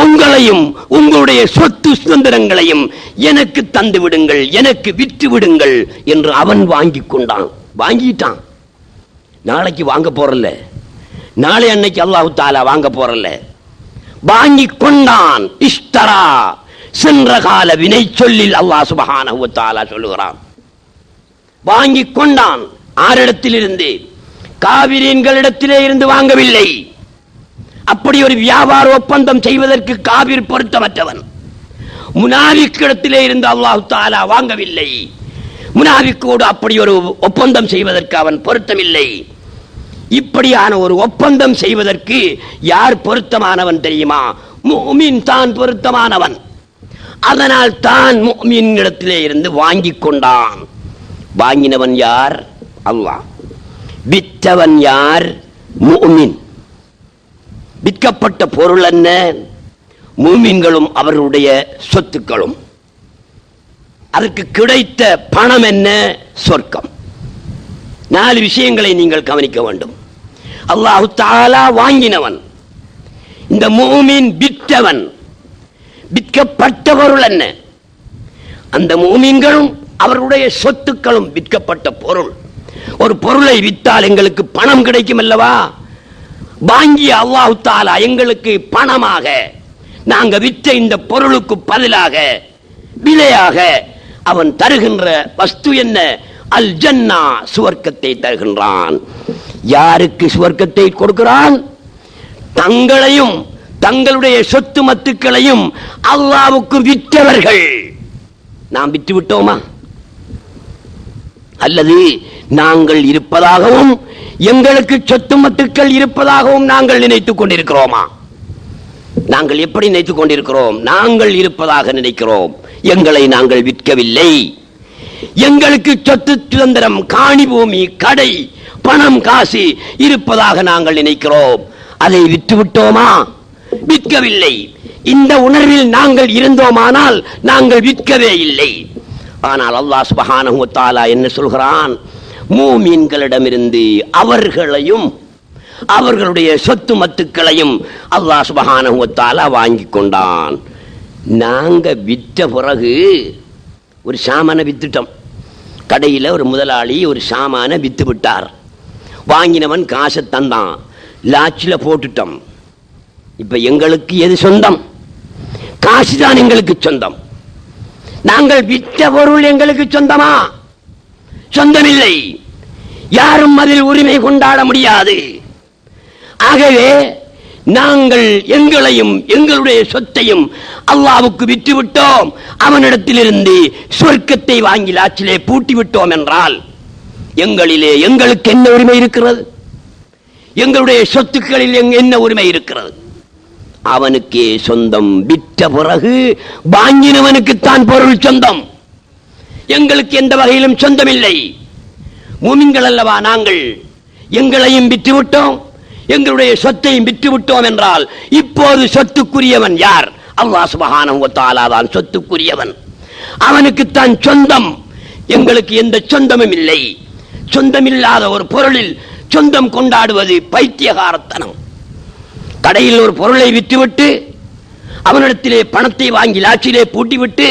உங்களையும் உங்களுடைய சொத்து சுதந்திரங்களையும் எனக்கு தந்து விடுங்கள், எனக்கு விற்று விடுங்கள் என்று அவன் வாங்கிக் கொண்டான். வாங்கிட்டான். நாளைக்கு வாங்க போறல்ல, நாளை அன்னைக்கு அல்லாஹ் தஆலா வாங்க போறல்ல, வாங்கிக் கொண்டான். இஷ்தரா, சென்ற கால வினை சொல்லில் அல்லாஹ் சுப்ஹானஹு வ தஆலா சொல்லுகிறான், வாங்கிக் கொண்டான். ஆரிடத்திலிருந்து? காவிரீன்களிடத்திலே இருந்து வாங்கவில்லை. அப்படி ஒரு வியாபார ஒப்பந்தம் செய்வதற்கு காவிர் பொருத்தமற்றவன். முனாஃபிக்கிடத்திலே இருந்து அல்லாஹ் தஆலா வாங்கவில்லை. முனாஃபிக்கோடு அப்படி ஒரு ஒப்பந்தம் செய்வதற்கு அவன் பொருத்தமில்லை. இப்படியான ஒரு ஒப்பந்தம் செய்வதற்கு யார் பொருத்தமானவன் தெரியுமா? முஃமின் தான் பொருத்தமானவன். அதனால் தான் முஃமினிடத்திலே இருந்து வாங்கிக் கொண்டான். வாங்கினவன் யார்? அல்லாஹ். விற்றவன் யார்? முஃமின். விற்கப்பட்ட பொருள் என்ன? முஃமின்களும் அவர்களுடைய சொத்துக்களும். அதற்கு கிடைத்த பணம் என்ன? சொர்க்கம். 4 விஷயங்களை நீங்கள் கவனிக்க வேண்டும். அல்லாஹ் தஆலா வாங்கினவன், இந்த முஃமின் விற்றவன். விற்கப்பட்ட பொருள் என்ன? அந்த முஃமின்களும் அவர்களுடைய சொத்துக்களும் விற்கப்பட்ட பொருள். ஒரு பொருளை விற்றால் எங்களுக்கு பணம் கிடைக்கும் அல்லவா? வாங்கிய அல்லாஹ் தஆலா எங்களுக்கு பணமாக, நாங்க விற்ற இந்த பொருளுக்கு பதிலாக, விலையாக அவன் தருகின்ற வஸ்து என்ன? அல் ஜன்னா, சுவர்க்கத்தை தருகின்றான். யாருக்கு சுவர்க்கத்தை கொடுக்கிறான்? தங்களையும் தங்களுடைய சொத்து மத்துக்களையும் அல்லாஹ்வுக்கு விற்றவர்கள். நாம் விற்று விட்டோமா? அல்லது நாங்கள் இருப்பதாகவும் எங்களுக்கு சொத்து மத்துக்கள் இருப்பதாகவும் நாங்கள் நினைத்துக் கொண்டிருக்கிறோமா? நாங்கள் எப்படி நினைத்துக் கொண்டிருக்கிறோம்? நாங்கள் இருப்பதாக நினைக்கிறோம். எங்களை நாங்கள் விற்கவில்லை. எங்களுக்கு சொத்து சுதந்திரம், காணி பூமி, கடை, பணம், காசு இருப்பதாக நாங்கள் நினைக்கிறோம். அதை விற்று விட்டோமா? விற்கவில்லை. இந்த உணர்வில் நாங்கள் இருந்தோமானால் நாங்கள் விற்கவே இல்லை. ஆனால் அல்லாஹ் சுப்ஹானஹு வ தஆலா என்ன சொல்கிறான்? மூமின்களிடமிருந்து அவர்களையும் அவர்களுடைய சொத்து மத்துக்களையும் அல்லாஹ் சுப்ஹானஹு வ தஆலா வாங்கி கொண்டான். நாங்க விற்ற பிறகு ஒரு சாமான வித்துட்டோம். கடையில் ஒரு முதலாளி ஒரு சாமான வித்து விட்டார். வாங்கினவன் காசை தந்தான், லாட்சில் போட்டுட்டோம். இப்ப எங்களுக்கு எது சொந்தம்? காசு தான் எங்களுக்கு சொந்தம். நாங்கள் விற்ற பொருள் எங்களுக்கு சொந்தமா? சொந்தமில்லை. யாரும் அதில் உரிமை கொண்டாட முடியாது. ஆகவே நாங்கள் எங்களையும் எங்களுடைய சொத்தையும் அல்லாஹ்வுக்கு விற்றுவிட்டோம். அவனிடத்திலிருந்து சொர்க்கத்தை வாங்கி லாட்சிலே பூட்டி விட்டோம் என்றால் எங்களிலே எங்களுக்கு என்ன உரிமை இருக்கிறது? எங்களுடைய சொத்துக்களில் என்ன உரிமை இருக்கிறது? அவனுக்கே சொந்தம். விற்ற பிறகு வாங்கினவனுக்குத்தான் பொருள் சொந்தம். எங்களுக்கு எந்த வகையிலும் சொந்தமில்லை. மூமின்கள் அல்லவா நாங்கள், எங்களையும் விட்டுவிட்டோம், எங்களுடைய சொத்தையும் விட்டுவிட்டோம் என்றால் இப்போது சொத்துக்குரியவன் யார்? அல்லாஹ் சுப்ஹானஹு வ தஆலா தான் சொத்துக்குரியவன். அவனுக்குத்தான் சொந்தம். எங்களுக்கு எந்த சொந்தமும் இல்லை. சொந்தமில்லாத ஒரு பொருளில் சொந்தம் கொண்டாடுவது பைத்தியகாரத்தனம். கடையில் ஒரு பொருளை விற்றுவிட்டு அவனிடத்திலே பணத்தை வாங்கி லாட்சியிலே பூட்டிவிட்டு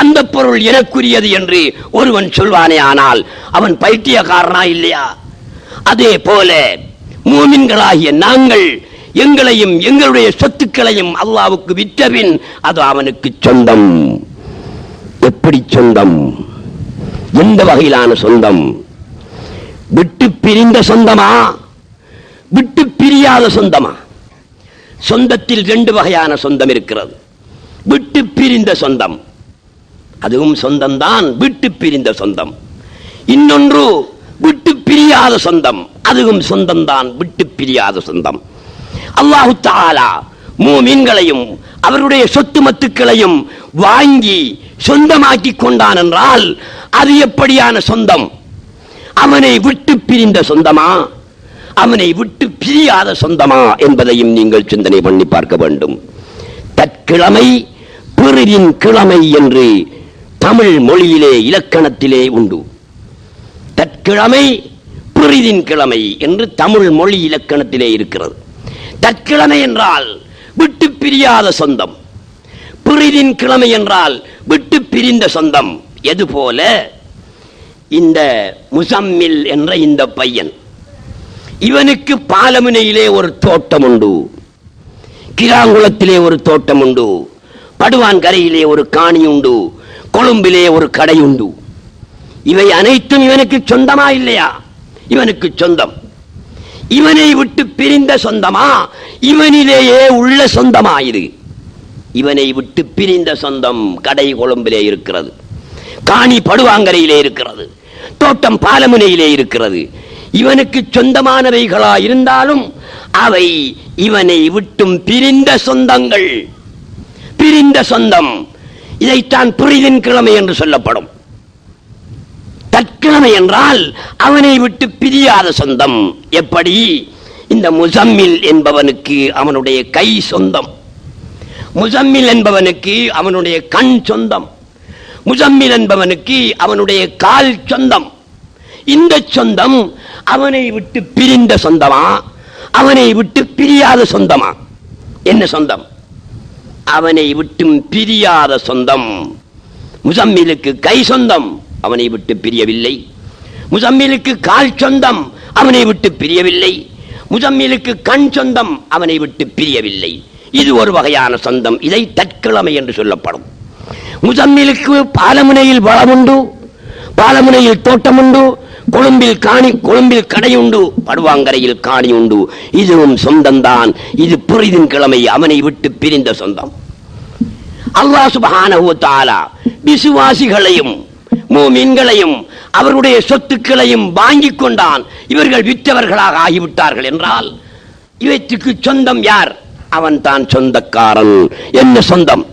அந்த பொருள் எனக்குரியது என்று ஒருவன் சொல்வானே, ஆனால் அவன் பைத்தியக்காரனா இல்லையா? அதே போல மூமின்களாகிய நாங்கள் எங்களையும் எங்களுடைய சொத்துக்களையும் அல்லாஹ்வுக்கு விற்றபின் அது அவனுக்கு சொந்தம். எப்படி சொந்தம்? எந்த வகையிலான சொந்தம்? விட்டு பிரிந்த சொந்தமா, விட்டு பிரியாத சொந்தமா? சொந்தத்தில் 2 வகையான சொந்தம் இருக்கிறது. விட்டு பிரிந்த சொந்தம், அதுவும் சொந்தம்தான், விட்டு பிரிந்த சொந்தம். இன்னொன்று விட்டு பிரியாத சொந்தம், அதுவும் சொந்தம்தான், விட்டு பிரியாத சொந்தம். அல்லாஹ் தஆலா மூமின்களையும் அவருடைய சொத்து மத்துக்களையும் வாங்கி சொந்தமாக்கி கொண்டான் என்றால் அது எப்படியான சொந்தம்? அவனை விட்டு பிரிந்த சொந்தமா, அவனை விட்டு பிரியாத சொந்தமா என்பதையும் நீங்கள் சிந்தனை பண்ணி பார்க்க வேண்டும். தற்கிழமை பிறரின் கிழமை என்று தமிழ் மொழியிலே இலக்கணத்திலே உண்டு. தற்கிழமை பிறரின் கிழமை என்று தமிழ் மொழி இலக்கணத்திலே இருக்கிறது. தற்கிழமை என்றால் விட்டு பிரியாத சொந்தம், பிறரின் கிழமை என்றால் விட்டு பிரிந்த சொந்தம். எதுபோல இந்த முசம்மில் என்ற இந்த பையன், இவனுக்கு பாலமுனையிலே ஒரு தோட்டம் உண்டு, கிராங்குளத்திலே ஒரு தோட்டம் உண்டு, படுவான் கரையிலே ஒரு காணி உண்டு, கொழும்பிலே ஒரு கடை உண்டு. இவை அனைத்தும் இவனுக்கு சொந்தமா இல்லையா? இவனுக்கு சொந்தம். இவனை விட்டு பிரிந்த சொந்தமா, இவனிலேயே உள்ள சொந்தமா? இது இவனை விட்டு பிரிந்த சொந்தம் கடை கொழும்பிலே இருக்கிறது, காணி படுவாங்கரையிலே இருக்கிறது, தோட்டம் பாலமுனையிலே இருக்கிறது. இவனுக்கு சொந்தமானவைகளா இருந்தாலும் அவை இவனை விட்டும் பிரிந்த சொந்தங்கள், பிரிந்த சொந்தம். இதைத்தான் பிரிதின் கிழமை என்று சொல்லப்படும். தற்கிழமை என்றால் அவனை விட்டு பிரியாத சொந்தம். எப்படி? இந்த முசம்மில் என்பவனுக்கு அவனுடைய கை சொந்தம், முசம்மில் என்பவனுக்கு அவனுடைய கண் சொந்தம், முசம்மில் என்பவனுக்கு அவனுடைய கால் சொந்தம். இந்த சொந்தம் அவனை விட்டு பிரிந்த சொந்தமா, அவனை விட்டு பிரியாத சொந்தமா? என்ன சொந்தம்? அவனை விட்டும் பிரியாத சொந்தம். முசம்மிலுக்கு கை சொந்தம், அவனை விட்டு பிரியவில்லை. முசம்மிலுக்கு கால் சொந்தம், அவனை விட்டு பிரியவில்லை. முசம்மிலுக்கு கண் சொந்தம், அவனை விட்டு பிரியவில்லை. இது ஒரு வகையான சொந்தம். இதை தற்கிழமை என்று சொல்லப்படும். முசம்மிலுக்கு பாலமுனையில் வளம் உண்டு, பாலமுனையில் தோட்டம் உண்டு, கொழும்பில் காணி, கொழும்பில் கடை உண்டு, படுவாங்கரையில் காணி உண்டு. இதுவும் சொந்தம்தான். இது புரிதின் கிழமை, அவனை விட்டு பிரிந்த சொந்தம். அல்லாஹ் சுப்ஹானஹு வ தஆலா விசுவாசிகளையும் மூமின்களையும் அவருடைய சொத்துக்களையும் வாங்கி கொண்டான். இவர்கள் விற்றவர்களாக ஆகிவிட்டார்கள் என்றால் இவற்றுக்கு சொந்தம் யார்? அவன் தான் சொந்தக்காரன். என்ன சொந்தம்?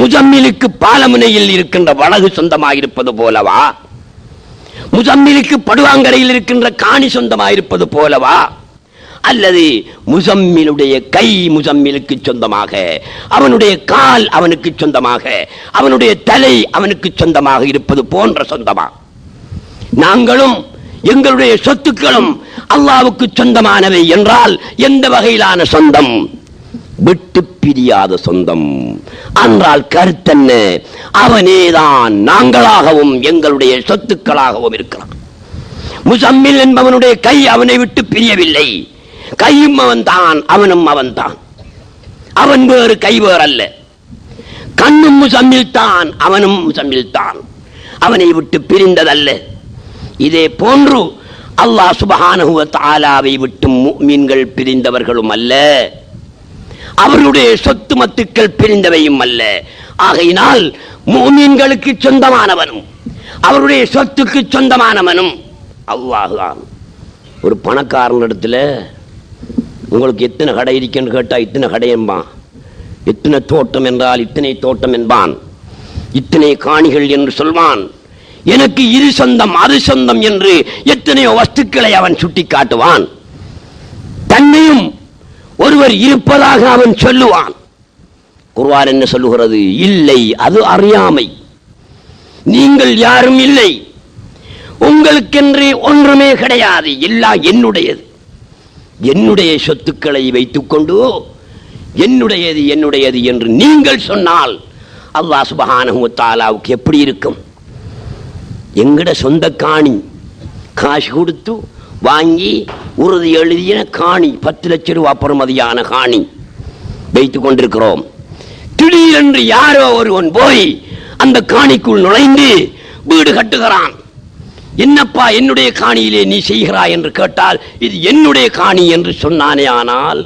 முசம்மிலுக்கு பாலமுனையில் இருக்கின்ற வளகு சொந்தமாயிருப்பது போலவா? முசம்மிலுக்கு படுவாங்கரையில் இருக்கின்ற காணி சொந்தமாயிருப்பது போலவா? அல்லது முசம்மிலுடைய கை முசம்மிலுக்கு சொந்தமாக, அவனுடைய கால் அவனுக்கு சொந்தமாக, அவனுடைய தலை அவனுக்கு சொந்தமாக இருப்பது போன்ற சொந்தமா? நாங்களும் எங்களுடைய சொத்துக்களும் அல்லாஹ்வுக்கு சொந்தமானவை என்றால் எந்த வகையிலான சொந்தம்? விட்டு பிரியாத சொந்தம். என்றால் கருத்தென்ன? அவனேதான் நாங்களாகவும் எங்களுடைய சொத்துக்களாகவும் இருக்கிறான். முசம்மில் என்பவனுடைய கை அவனை விட்டு பிரியவில்லை. கையும் அவன் தான், அவனும் அவன் தான். அவன் வேறு, கை வேறு அல்ல. கண்ணும் முசம்மில் தான், அவனும் முசம்மில் தான், அவனை விட்டு பிரிந்ததல்ல. இதே போன்று அல்லாஹ் சுப்ஹானஹு வ தஆலாவை விட்டு முஃமின்கள் பிரிந்தவர்களும் அல்ல, அவருடைய சொத்து மத்துக்கள் பிரிந்தவையும் அல்ல. ஆகையினால் முஃமின்களுக்கு சொந்தமானவனும் அவருடைய சொத்துக்கு சொந்தமானவனும் அல்லாஹ் தான். ஒரு பணக்காரனிடத்துல உங்களுக்கு எத்தனை கடை இருக்குன்னு கேட்டா இத்தனை கடை என்பான், எத்தனை தோட்டம் என்றால் இத்தனை தோட்டம் என்பான், இத்தனை காணிகள் என்று சொல்வான், எனக்கு இது சொந்தம் அது சொந்தம் என்று எத்தனையோ வஸ்துக்களை அவன் சுட்டி காட்டுவான். தன்னையும் ஒருவர் இருப்பதாக அவன் சொல்லுவான். குர்ஆன் என்ன சொல்லுகிறது? இல்லை, அது அறியாமை. நீங்கள் யாரும் இல்லை, உங்களுக்கென்று ஒன்றுமே கிடையாது, எல்லாம் என்னுடையது. என்னுடைய சொத்துக்களை வைத்துக் கொண்டு என்னுடையது என்னுடையது என்று நீங்கள் சொன்னால் அல்லாஹ் சுப்ஹானஹு வ தஆலாவுக்கு எப்படி இருக்கும்? எங்கட சொந்த காணி, காசு கொடுத்து வாங்கி உறுதி எழுதிய காணி, 10 லட்சம் ரூபாய் பெறுமதியான காணி வைத்துக் கொண்டிருக்கிறோம். திடீரென்று யாரோ ஒருவன் போய் அந்த காணிக்குள் நுழைந்து வீடு கட்டுகிறான். என்னப்பா என்னுடைய காணியிலே நீ செய்கிறாய் என்று கேட்டால், இது என்னுடைய காணி என்று சொன்னானே. ஆனால்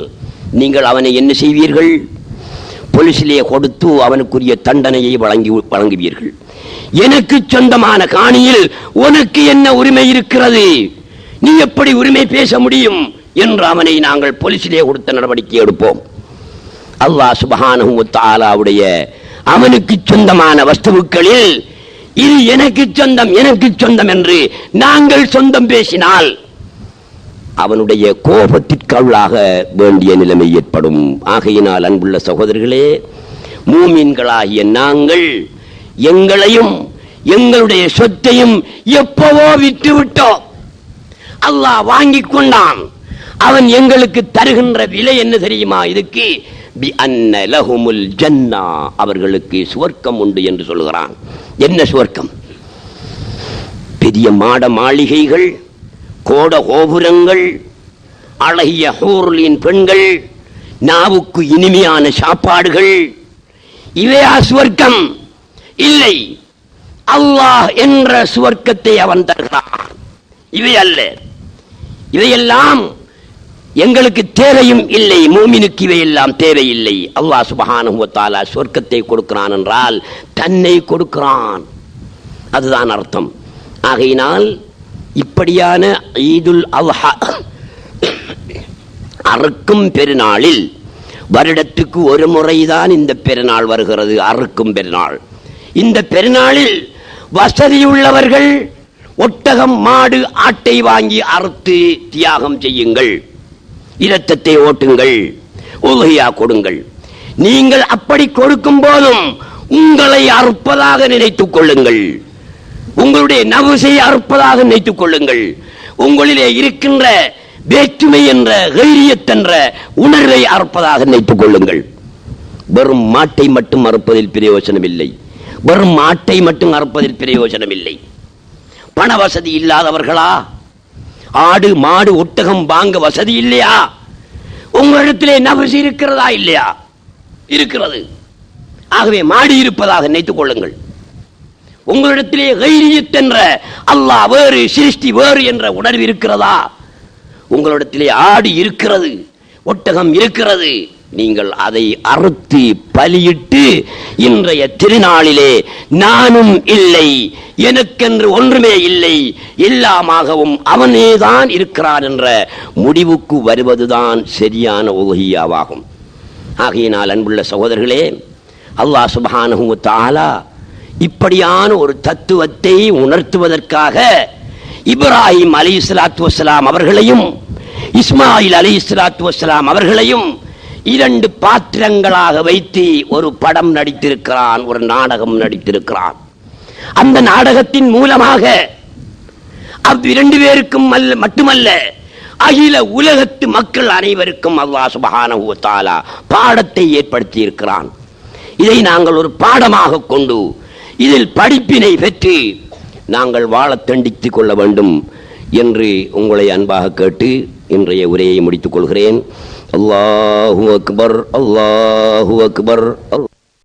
நீங்கள் அவனை என்ன செய்வீர்கள்? போலீசிலே கொடுத்து அவனுக்குரிய தண்டனையை வழங்குவீர்கள். எனக்கு சொந்தமான காணியில் உனக்கு என்ன உரிமை இருக்கிறது? நீ எப்படி உரிமை பேச முடியும் என்று அவனை நாங்கள் போலீசிலே கொடுத்த நடவடிக்கை எடுப்போம். அல்லாஹ் சுப்ஹானஹு வ தஆலாவுடைய அவனுக்கு சொந்தமான வஸ்துக்களில் இது எனக்கு சொந்தம் எனக்கு சொந்தம் என்று நாங்கள் சொந்தம் பேசினால் அவனுடைய கோபத்திற்காக வேண்டிய நிலைமை ஏற்படும். ஆகையினால் அன்புள்ள சகோதரர்களே, மூமின்களாகிய நாங்கள் எங்களையும் எங்களுடைய சொத்தையும் எப்பவோ விட்டு விட்டோம். அல்லாஹ் வாங்கி கொண்டான். அவன் எங்களுக்கு தருகின்ற விலை என்ன தெரியுமா? இதுக்கு பிஅன்ன லஹுமுல் ஜன்னா, அவர்களுக்கு சுவர்க்கம் உண்டு என்று சொல்கிறான். என்ன சுவர்க்கம்? பெரிய மாட மாளிகைகள், கோட கோபுரங்கள், அழகிய ஹூர்லின் பெண்கள், நாவுக்கு இனிமையான சாப்பாடுகள், இவையா சுவர்க்கம்? இல்லை, அல்லாஹ் என்ற சுவர்க்கத்தை அவன் தருகிறான். இவை அல்ல, இவையெல்லாம் எங்களுக்கு தேவையும் இல்லை. மூமினுக்கு இவையெல்லாம் தேவையில்லை. அல்லாஹ் சுப்ஹானஹு வ தஆலா சொர்க்கத்தை கொடுக்கிறான் என்றால் தன்னை கொடுக்கிறான், அதுதான் அர்த்தம். ஆகையினால் இப்படியான ஈதுல் அல்ஹா அறுக்கும் பெருநாளில் வருடத்துக்கு ஒரு முறைதான் இந்த பெருநாள் வருகிறது, அறுக்கும் பெருநாள். இந்த பெருநாளில் வசதியுள்ளவர்கள் ஒட்டகம், மாடு, ஆட்டை வாங்கி அறுத்து தியாகம் செய்யுங்கள், இரத்தத்தை ஓட்டுங்கள், உலகியா கொடுங்கள். நீங்கள் அப்படி கொடுக்கும் போதும் உங்களை அறுப்பதாக நினைத்துக் கொள்ளுங்கள், உங்களுடைய நவுசை அறுப்பதாக நினைத்துக் கொள்ளுங்கள். உங்களிலே இருக்கின்ற வேற்றுமை என்ற கைரியத் என்ற உணர்வை அறுப்பதாக நினைத்துக் கொள்ளுங்கள். வெறும் மாட்டை மட்டும் அறுப்பதில் பிரயோஜனம் இல்லை, வெறும் மாட்டை மட்டும் அறுப்பதில் பிரயோஜனம் இல்லை. பண வசதி இல்லாதவர்களா? ஆடு மாடு ஒட்டகம் வாங்க வசதி இல்லையா? உங்களிடத்திலே நபசி இருக்கிறதா இல்லையா? இருக்கிறது. ஆகவே மாடி இருப்பதாக நினைத்துக் கொள்ளுங்கள். உங்களிடத்திலே கைரியத் என்ற அல்லாஹ் வேறு, சிருஷ்டி வேறு என்ற உணர்வு இருக்கிறதா? உங்களிடத்திலே ஆடு இருக்கிறது, ஒட்டகம் இருக்கிறது. நீங்கள் அதை அறுத்து பலியிட்டு இன்றைய திருநாளிலே நானும் இல்லை, எனக்கென்று ஒன்றுமே இல்லை, எல்லாமாகவும் அவனேதான் இருக்கிறான் என்ற முடிவுக்கு வருவதுதான் சரியான உலகியாவாகும். ஆகையினால் அன்புள்ள சகோதரர்களே, அல்லாஹ் சுப்ஹானஹு வ தஆலா இப்படியான ஒரு தத்துவத்தை உணர்த்துவதற்காக இப்ராஹிம் அலைஹிஸ்ஸலாத்து வஸ்ஸலாம் அவர்களையும் இஸ்மாயில் அலைஹிஸ்ஸலாத்து வஸ்ஸலாம் அவர்களையும் 2 பாத்திரங்களாக வைத்து ஒரு படம் நடித்திருக்கிறான், ஒரு நாடகம் நடித்திருக்கிறான். அந்த நாடகத்தின் மூலமாக அவ்விரண்டு பேருக்கும் மட்டுமல்ல, அகில உலகத்து மக்கள் அனைவருக்கும் அல்லாஹ் சுப்ஹானஹு வ தஆலா பாடத்தை ஏற்படுத்தி இருக்கிறான். இதை நாங்கள் ஒரு பாடமாக கொண்டு இதில் படிப்பினை பெற்று நாங்கள் வாழ தண்டித்துக் கொள்ள வேண்டும் என்று உங்களை அன்பாக கேட்டு இன்றைய உரையை முடித்துக் கொள்கிறேன். அல்லாஹு அக்பர், அல்லாஹு அக்பர், அல்லாஹ்.